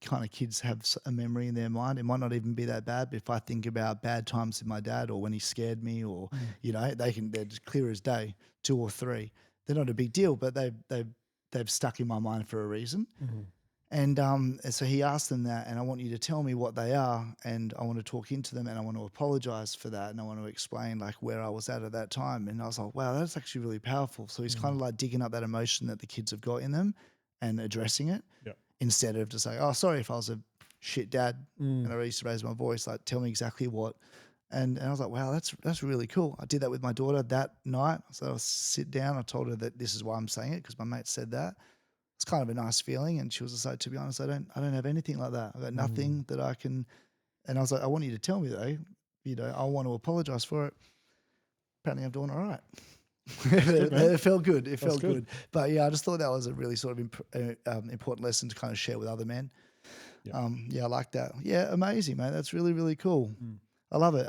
kind of kids have a memory in their mind? It might not even be that bad, but if I think about bad times with my dad, or when he scared me, or, they're just clear as day, 2 or 3. They're not a big deal, but they've stuck in my mind for a reason. And so he asked them that, and I want you to tell me what they are, and I want to talk into them, and I want to apologize for that, and I want to explain like where I was at that time. And I was like, wow, that's actually really powerful. So he's kind of like digging up that emotion that the kids have got in them and addressing it, instead of just like, oh, sorry if I was a shit dad and I used to raise my voice, like tell me exactly what. And I was like, wow, that's really cool. I did that with my daughter that night. So I sit down, I told her that this is why I'm saying it, because my mate said that. It's kind of a nice feeling. And she was just like, to be honest, I don't have anything like that. I've got nothing that I can. And I was like, I want you to tell me though, I want to apologize for it. Apparently I'm doing all right. It felt good. It felt good. But yeah, I just thought that was a really sort of important lesson to kind of share with other men. Yeah. Yeah, I like that. Yeah, amazing, man. That's really, really cool. Mm. I love it.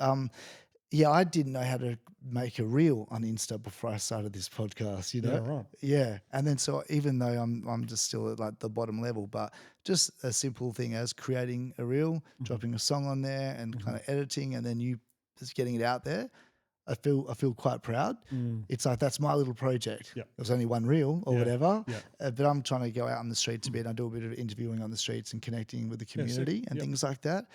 Yeah, I didn't know how to make a reel on Insta before I started this podcast, you Yeah, know? right. Yeah. And then so even though I'm just still at like the bottom level, but just a simple thing as creating a reel, Mhm. dropping a song on there and kind Mhm. of editing and then you just getting it out there. I feel quite proud. Mm. It's like that's my little project. Yeah. There was only one reel or Yeah. whatever, Yeah. but I'm trying to go out on the streets a bit. I do a bit of interviewing on the streets and connecting with the Yeah, sick. community and Yep. things like that,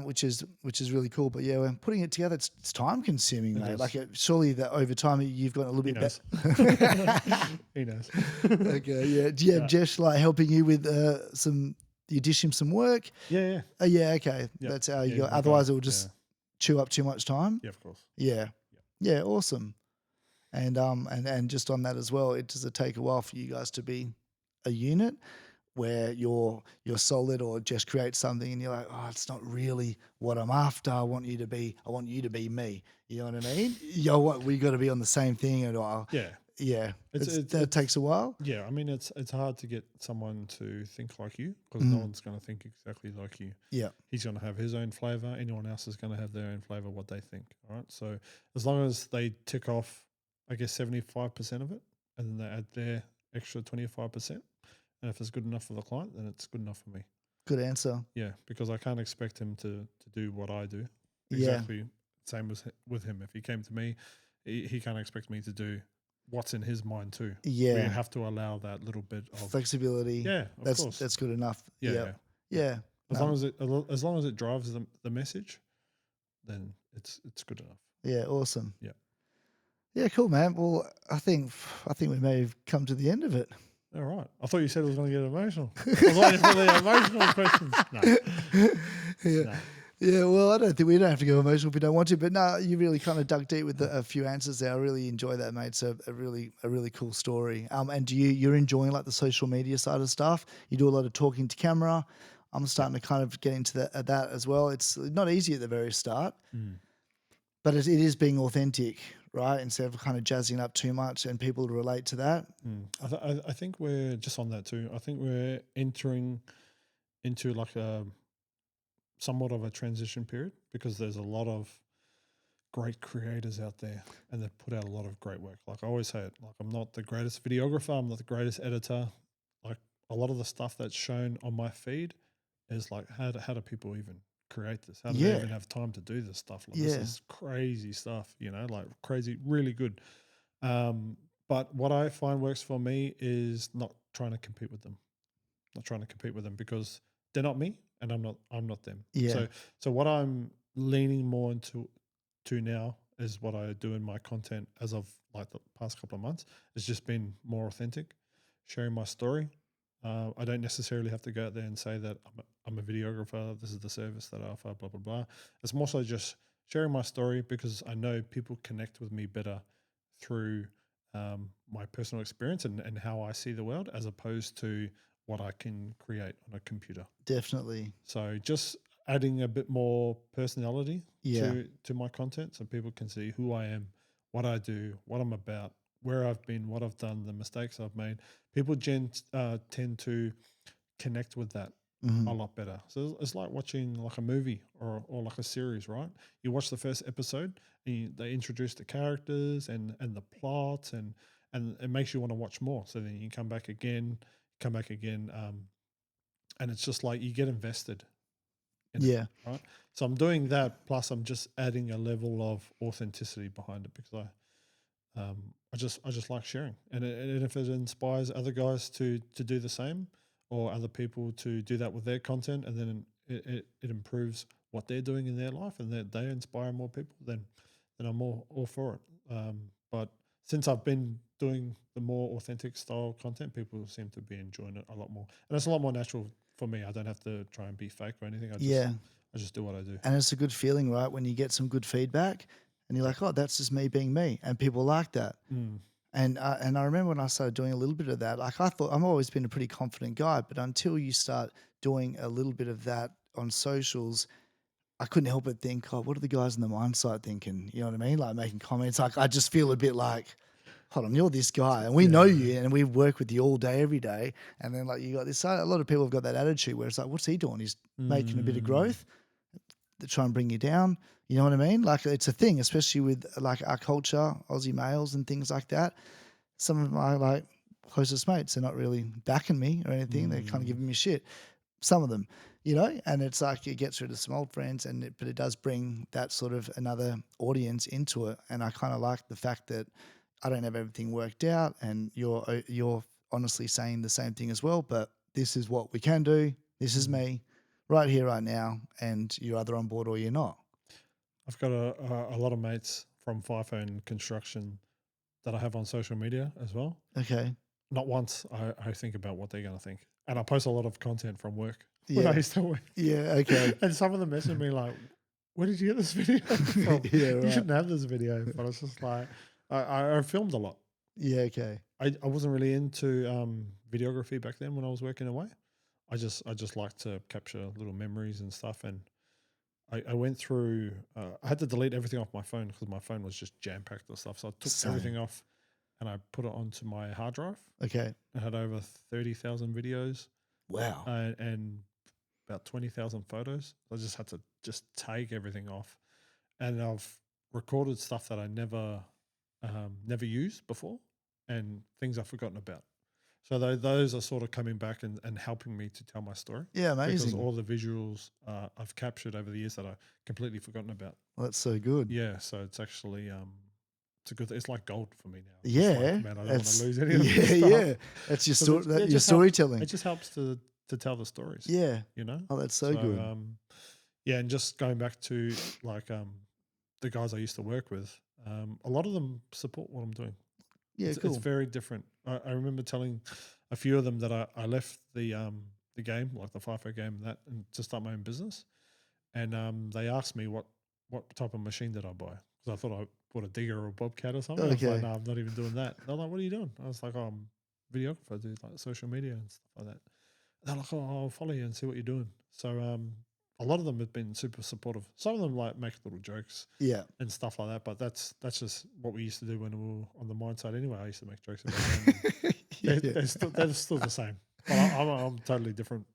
which is really cool. But yeah, when putting it together, it's time consuming, It mate. is. Like surely that over time you've got a little He bit knows. better. He knows. Okay, yeah. Do you have Yeah. Jesh like helping you with some? Do you dish him some work? Yeah, yeah. Oh yeah, okay. Yep. That's how Yeah, you he's go. my guy. Otherwise, it will Yeah. just chew up too much time. Yeah, of course. Yeah, Yep. yeah, awesome. And just on that as well, does it take a while for you guys to be a unit where you're solid or just create something and you're like, oh, it's not really what I'm after. I want you to be me. You know what I mean? We got to be on the same thing. And Yeah. yeah, that It's takes a while. yeah, I mean it's hard to get someone to think like you because no Mm, one's going to think exactly like you. yeah, He's going to have his own flavor. Anyone else is going to have their own flavor, what they think. All right. So as long as they tick off, I guess 75% of it, and then they add their extra 25%, and if it's good enough for the client, then it's good enough for me. good answer. Yeah, because I can't expect him to do what I do. Yeah, Exactly same as with him. If he came to me, he can't expect me to do what's in his mind too. We yeah, have to allow that little bit of flexibility. yeah, of That's course. that's good enough. Yeah, Yep. yeah, yeah. Yeah. As as long as it drives the message, then it's good enough. Yeah. Awesome. Yeah. Yeah. Cool, man. Well, I think we may have come to the end of it. All right. I thought you said it was going to get emotional. I was waiting for the emotional questions. No, Yeah. no. Yeah, well, I don't think we don't have to go emotional if we don't want to, but no, you really kind of dug deep with a few answers there. I really enjoy that, mate. So a really cool story. And you're enjoying like the social media side of stuff? You do a lot of talking to camera. I'm starting to kind of get into that as well. It's not easy at the very start, Mm. but it is being authentic, right? Instead of kind of jazzing up too much and people relate to that. Mm. I think we're just on that too. I think we're entering into like a somewhat of a transition period because there's a lot of great creators out there and they've put out a lot of great work. Like I always say it, like I'm not the greatest videographer, I'm not the greatest editor. Like a lot of the stuff that's shown on my feed is like how do people even create this? How do they Yeah, even have time to do this stuff? Like this yeah, is crazy stuff, like crazy, really good. But what I find works for me is not trying to compete with them. Not trying to compete with them because they're not me and I'm not them. yeah. So what I'm leaning more into now is what I do in my content as of like the past couple of months. It's just been more authentic, sharing my story. I don't necessarily have to go out there and say that I'm a videographer. This is the service that I offer. Blah blah blah. It's more so just sharing my story because I know people connect with me better through my personal experience and how I see the world as opposed to what I can create on a computer. Definitely. So just adding a bit more personality Yeah. to my content so people can see who I am, what I do, what I'm about, where I've been, what I've done, the mistakes I've made. People tend to connect with that Hmm. a lot better. So it's like watching like a movie or like a series, right? You watch the first episode and they introduce the characters and the plot and it makes you want to watch more. So then you come back again, and it's just like you get invested in it, Yeah. right? So I'm doing that. Plus, I'm just adding a level of authenticity behind it because I just like sharing, and if it inspires other guys to do the same, or other people to do that with their content, and then it improves what they're doing in their life, and they inspire more people, then I'm all for it. But since I've been doing the more authentic style content, people seem to be enjoying it a lot more, and it's a lot more natural for me. I don't have to try and be fake or anything. Yeah. I just do what I do. And it's a good feeling, right? When you get some good feedback and you're like, oh, that's just me being me. And people like that. Mm, And I remember when I started doing a little bit of that, like I thought I've always been a pretty confident guy, but until you start doing a little bit of that on socials, I couldn't help but think, oh, what are the guys in the mine site thinking? You know what I mean? Like making comments. Like I just feel a bit like, hold on, you're this guy and we know Yeah. you and we work with you all day, every day. And then like you got this, a lot of people have got that attitude where it's like, what's he doing? He's making a bit of Mm, growth to try and bring you down. You know what I mean? Like it's a thing, especially with like our culture, Aussie males and things like that. Some of my like closest mates are not really backing me or anything. They're kind of mm. giving me shit. Some of them, you know, and it's like it gets rid of some old friends, but it does bring that sort of another audience into it. And I kind of like the fact that I don't have everything worked out, and you're honestly saying the same thing as well. But this is what we can do. This is Mm. me, right here, right now, and you're either on board or you're not. I've got a lot of mates from FIFO and construction that I have on social media as well. Okay. Not once I think about what they're going to think. And I post a lot of content from work when I Yeah. used to work. Yeah. Okay. And some of them message me like, where did you get this video from? Yeah. You Right. shouldn't have this video. But it's just like, I filmed a lot. Yeah. Okay. I wasn't really into videography back then when I was working away. I just like to capture little memories and stuff. And I went through, I had to delete everything off my phone because my phone was just jam packed with stuff. So I took everything Same. off and I put it onto my hard drive. Okay. I had over 30,000 videos Wow. and about 20,000 photos. I just had to just take everything off. And I've recorded stuff that I never used before and things I've forgotten about. So those are sort of coming back and helping me to tell my story Yeah. because Amazing. all the visuals I've captured over the years that I've completely forgotten about. Well, that's so good. Yeah, so it's actually it's a good. It's like gold for me now. I'm just like, Yeah. man, I don't want to That's lose any of this yeah. stuff Yeah. That's your because story. it Your just helps. storytelling. It just helps to tell the stories, Yeah. you know. Oh, that's so So good. yeah, and just going back to like the guys I used to work with, a lot of them support what I'm doing. Yeah. It's Cool. very different. I remember telling a few of them that I left the game, like the FIFO game, and that, and to start my own business. And they asked me what type of machine did I buy because I thought I bought a digger or a bobcat or something. I was like, Okay. no, I'm not even doing that. They're like, what are you doing? I was like, oh, I'm a videographer, I do like social media and stuff like that. They're like, oh, I'll follow you and see what you're doing. So a lot of them have been super supportive. Some of them like make little jokes Yeah. and stuff like that. But that's just what we used to do when we were on the mine side anyway. I used to make jokes about them. And Yeah. they're still the same. But I'm totally different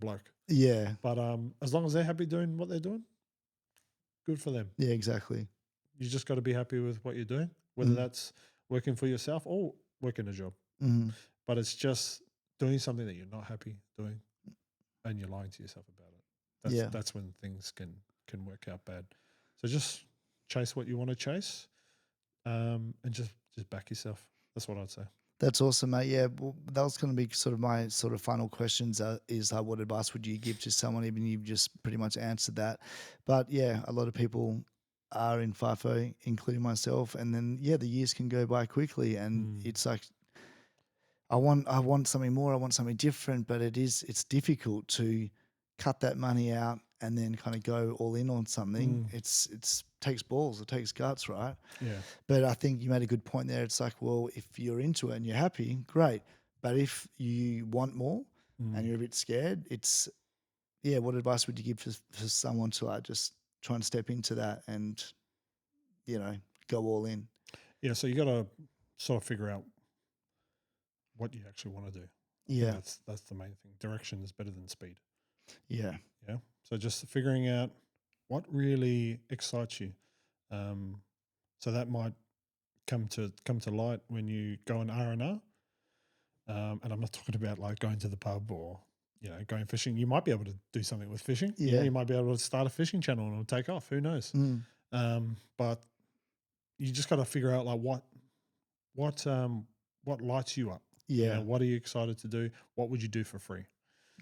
bloke. Yeah. But as long as they're happy doing what they're doing, good for them. Yeah. Exactly. You just got to be happy with what you're doing, whether Mm. that's working for yourself or working a job. Mm. But it's just doing something that you're not happy doing and you're lying to yourself about it. Yeah. That's when things can work out bad. So just chase what you want to chase, and just back yourself. That's what I'd say. That's awesome, mate. Yeah, well, that was going to be sort of my sort of final questions. Is what advice would you give to someone? Even you've just pretty much answered that. But yeah, a lot of people are in FIFO, including myself, and then yeah, the years can go by quickly, and Mm, it's like I want something more, I want something different, but it's difficult to cut that money out and then kind of go all in on something. mm, It's takes balls, it takes guts, right? yeah, But I think you made a good point there. It's like, well, if you're into it and you're happy, great. But if you want more and mm. you're a bit scared, it's yeah. What advice would you give for someone to like just try and step into that and go all in? Yeah. So you got to sort of figure out what you actually want to do. I think Yeah, that's the main thing. Direction is better than speed. yeah, Yeah. So just figuring out what really excites you. Um, so that might come to light when you go on R&R. And I'm not talking about like going to the pub or going fishing. You might be able to do something with fishing. Yeah, yeah, you might be able to start a fishing channel and it'll take off. Who knows? mm, But you just got to figure out like what lights you up. yeah, What are you excited to do? What would you do for free?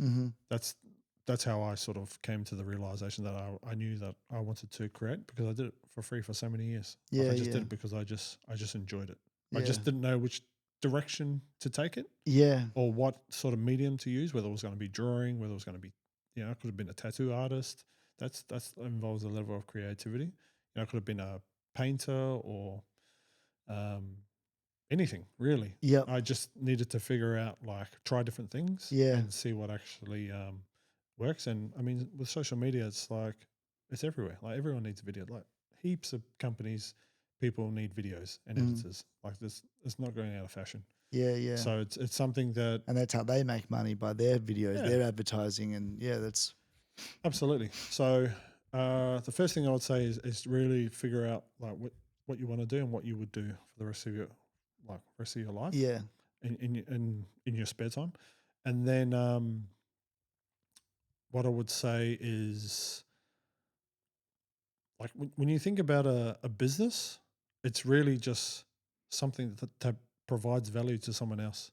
mm-hmm. That's that's how I sort of came to the realization that I knew that I wanted to create because I did it for free for so many years. Like Yeah, I just yeah, did it because I just enjoyed it. I yeah, just didn't know which direction to take it yeah, or what sort of medium to use, whether it was going to be drawing, whether it was going to be, I could have been a tattoo artist. That's involves a level of creativity. I could have been a painter or um, anything really. yep, I just needed to figure out like try different things yeah, and see what actually works. And I mean, with social media, it's like it's everywhere. Like everyone needs video. Like heaps of companies, people need videos and editors. Like this, it's not going out of fashion. Yeah, yeah. So it's something that, And that's how they make money, by their videos, yeah, their advertising, and yeah, that's absolutely. So the first thing I would say is really figure out like what you want to do and what you would do for the rest of your life yeah, in your spare time. And then what I would say is, like when you think about a business, it's really just something that provides value to someone else,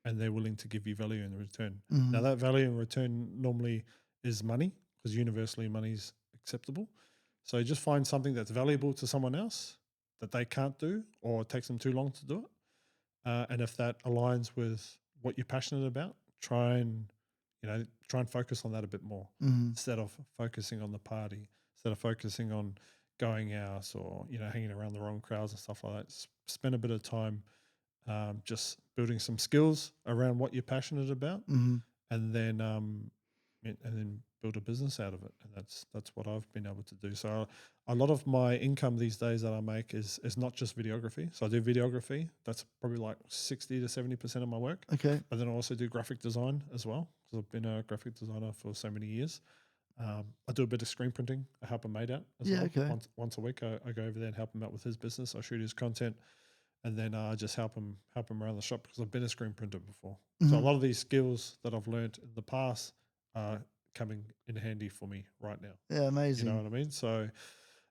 and they're willing to give you value in return. Now, that value in return normally is money, because universally money is acceptable. So just find something that's valuable to someone else that they can't do, or it takes them too long to do it. And if that aligns with what you're passionate about, try and focus on that a bit more, instead of focusing on the party, instead of focusing on going out or hanging around the wrong crowds and stuff like that. Spend a bit of time just building some skills around what you're passionate about, and then build a business out of it. And that's what I've been able to do. So a lot of my income these days that I make is not just videography. So I do videography. That's probably like 60 to 70% of my work. okay, But then I also do graphic design as well, because I've been a graphic designer for so many years. I do a bit of screen printing. I help a mate out as yeah, well. okay, Once a week, I go over there and help him out with his business. I shoot his content, and then I just help him around the shop, because I've been a screen printer before. So a lot of these skills that I've learned in the past are coming in handy for me right now. yeah, You know amazing, what I mean? So,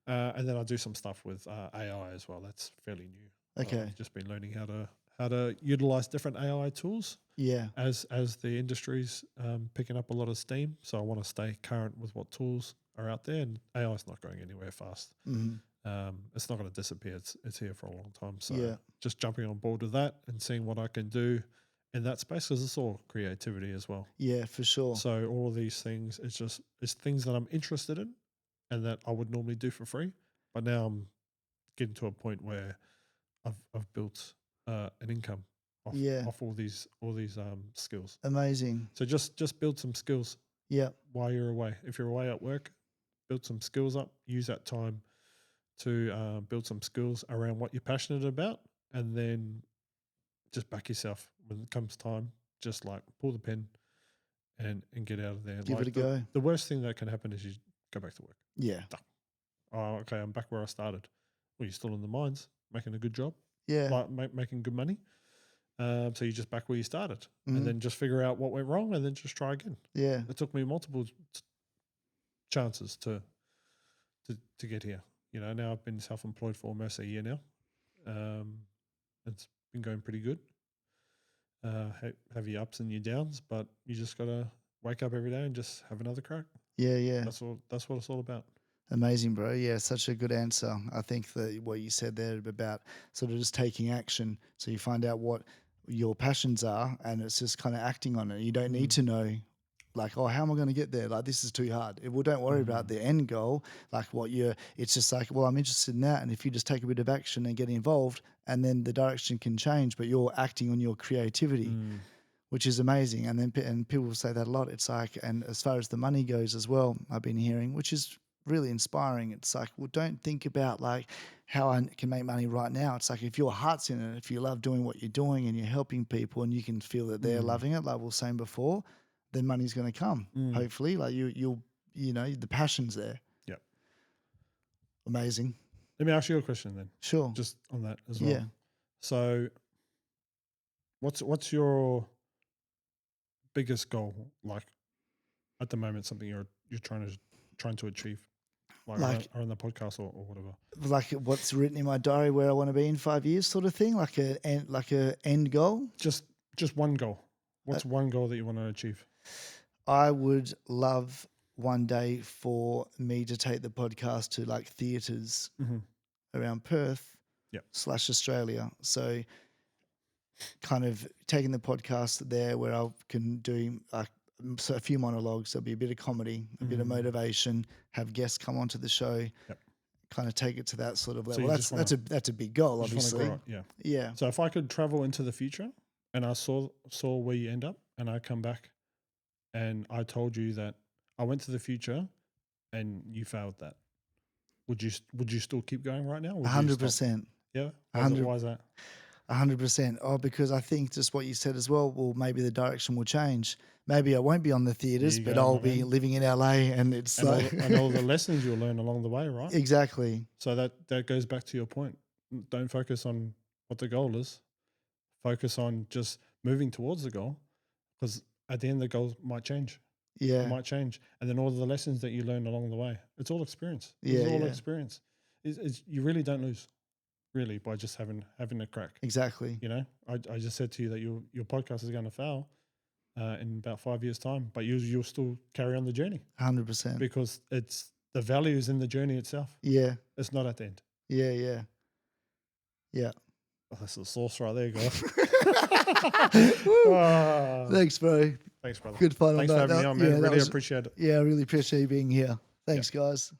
and then I do some stuff with AI as well. That's fairly new. okay, I've just been learning how to utilize different AI tools yeah, as the industry's picking up a lot of steam. So I want to stay current with what tools are out there, and AI is not going anywhere fast. It's not going to disappear. It's here for a long time. So yeah, just jumping on board with that and seeing what I can do in that space, because it's all creativity as well. yeah, for sure, So all of these things, it's things that I'm interested in and that I would normally do for free. But now I'm getting to a point where I've built an income yeah, off all these skills. amazing, So just build some skills yeah, while you're away. If you're away at work, build some skills up. Use that time to build some skills around what you're passionate about, and then just back yourself when it comes time. Just like pull the pen and get out of there. give it Like a go, the worst thing that can happen is you go back to work. yeah, Done. Oh, okay, I'm back where I started. Well, you're still in the mines, making a good job, yeah, like making good money. So you're just back where you started, and mm-hmm. then just figure out what went wrong, and then just try again. Yeah, It took me multiple chances to get here. Now I've been self-employed for almost a year now. Um, it's been going pretty good. Have your ups and your downs, but you just gotta wake up every day and just have another crack. yeah, yeah. That's all. That's what it's all about. Amazing, bro. Yeah, such a good answer. I think that what you said there about sort of just taking action. So you find out what your passions are, and it's just kind of acting on it. You don't need to know, like, oh, how am I going to get there? Like, this is too hard. Well, don't worry about the end goal. Like, it's just like, well, I'm interested in that. And if you just take a bit of action and get involved, and then the direction can change, but you're acting on your creativity, which is amazing. And then and people say that a lot. It's like, and as far as the money goes as well, I've been hearing, which is really inspiring. It's like, well, don't think about like how I can make money right now. It's like if your heart's in it, if you love doing what you're doing and you're helping people and you can feel that they're loving it, like we were saying before, then money's going to come. Hopefully, like the passion's there. Yeah. Amazing. Let me ask you a question then, Sure. just on that as Yeah. well. So, what's your biggest goal like at the moment? Something you're trying to achieve, like Like around the podcast or whatever. like what's written in my diary where I want to be in 5 years, sort of thing. Like a end goal. Just one goal. Uh, What's one goal that you want to achieve? I would love one day for me to take the podcast to like theatres around Perth Yep. / Australia. So kind of taking the podcast there where I can do so a few monologues. There'll be a bit of comedy, a bit of motivation, have guests come onto the show, Yep. kind of take it to that sort of So level. you just wanna- That's a big goal, just want to obviously. grow it, yeah. Yeah. So if I could travel into the future and I saw where you end up, and I come back and I told you that I went to the future and you failed that, would you still keep going right now? Would you stop? 100%. Yeah. hundred. Why is that? 100%. Oh, because I think just what you said as well, well, maybe the direction will change. Maybe I won't be on the There theaters, you but go, I'll my be man. living in LA and it's And like, all the lessons you'll learn along the way, right? exactly. So that goes back to your point. Don't focus on what the goal is. Focus on just moving towards the goal, because at the end the goal might change. It Yeah. might change, and then all the lessons that you learn along the way. It's all experience. Yeah. It's all Yeah. experience. You really don't lose, really, by just having a crack. Exactly. You know, I just said to you that your podcast is going to fail in about 5 years' time, but you'll still carry on the journey 100%. because it's the value is in the journey itself. Yeah. It's not at the end. Yeah. Yeah. Yeah. Oh, that's the sauce right there, guys. Woo. Ah, Thanks, bro. thanks, brother. Good fun Thanks on for that. having me on, man. Yeah, that Really was, appreciate it. yeah, I really appreciate you being here. Thanks, guys.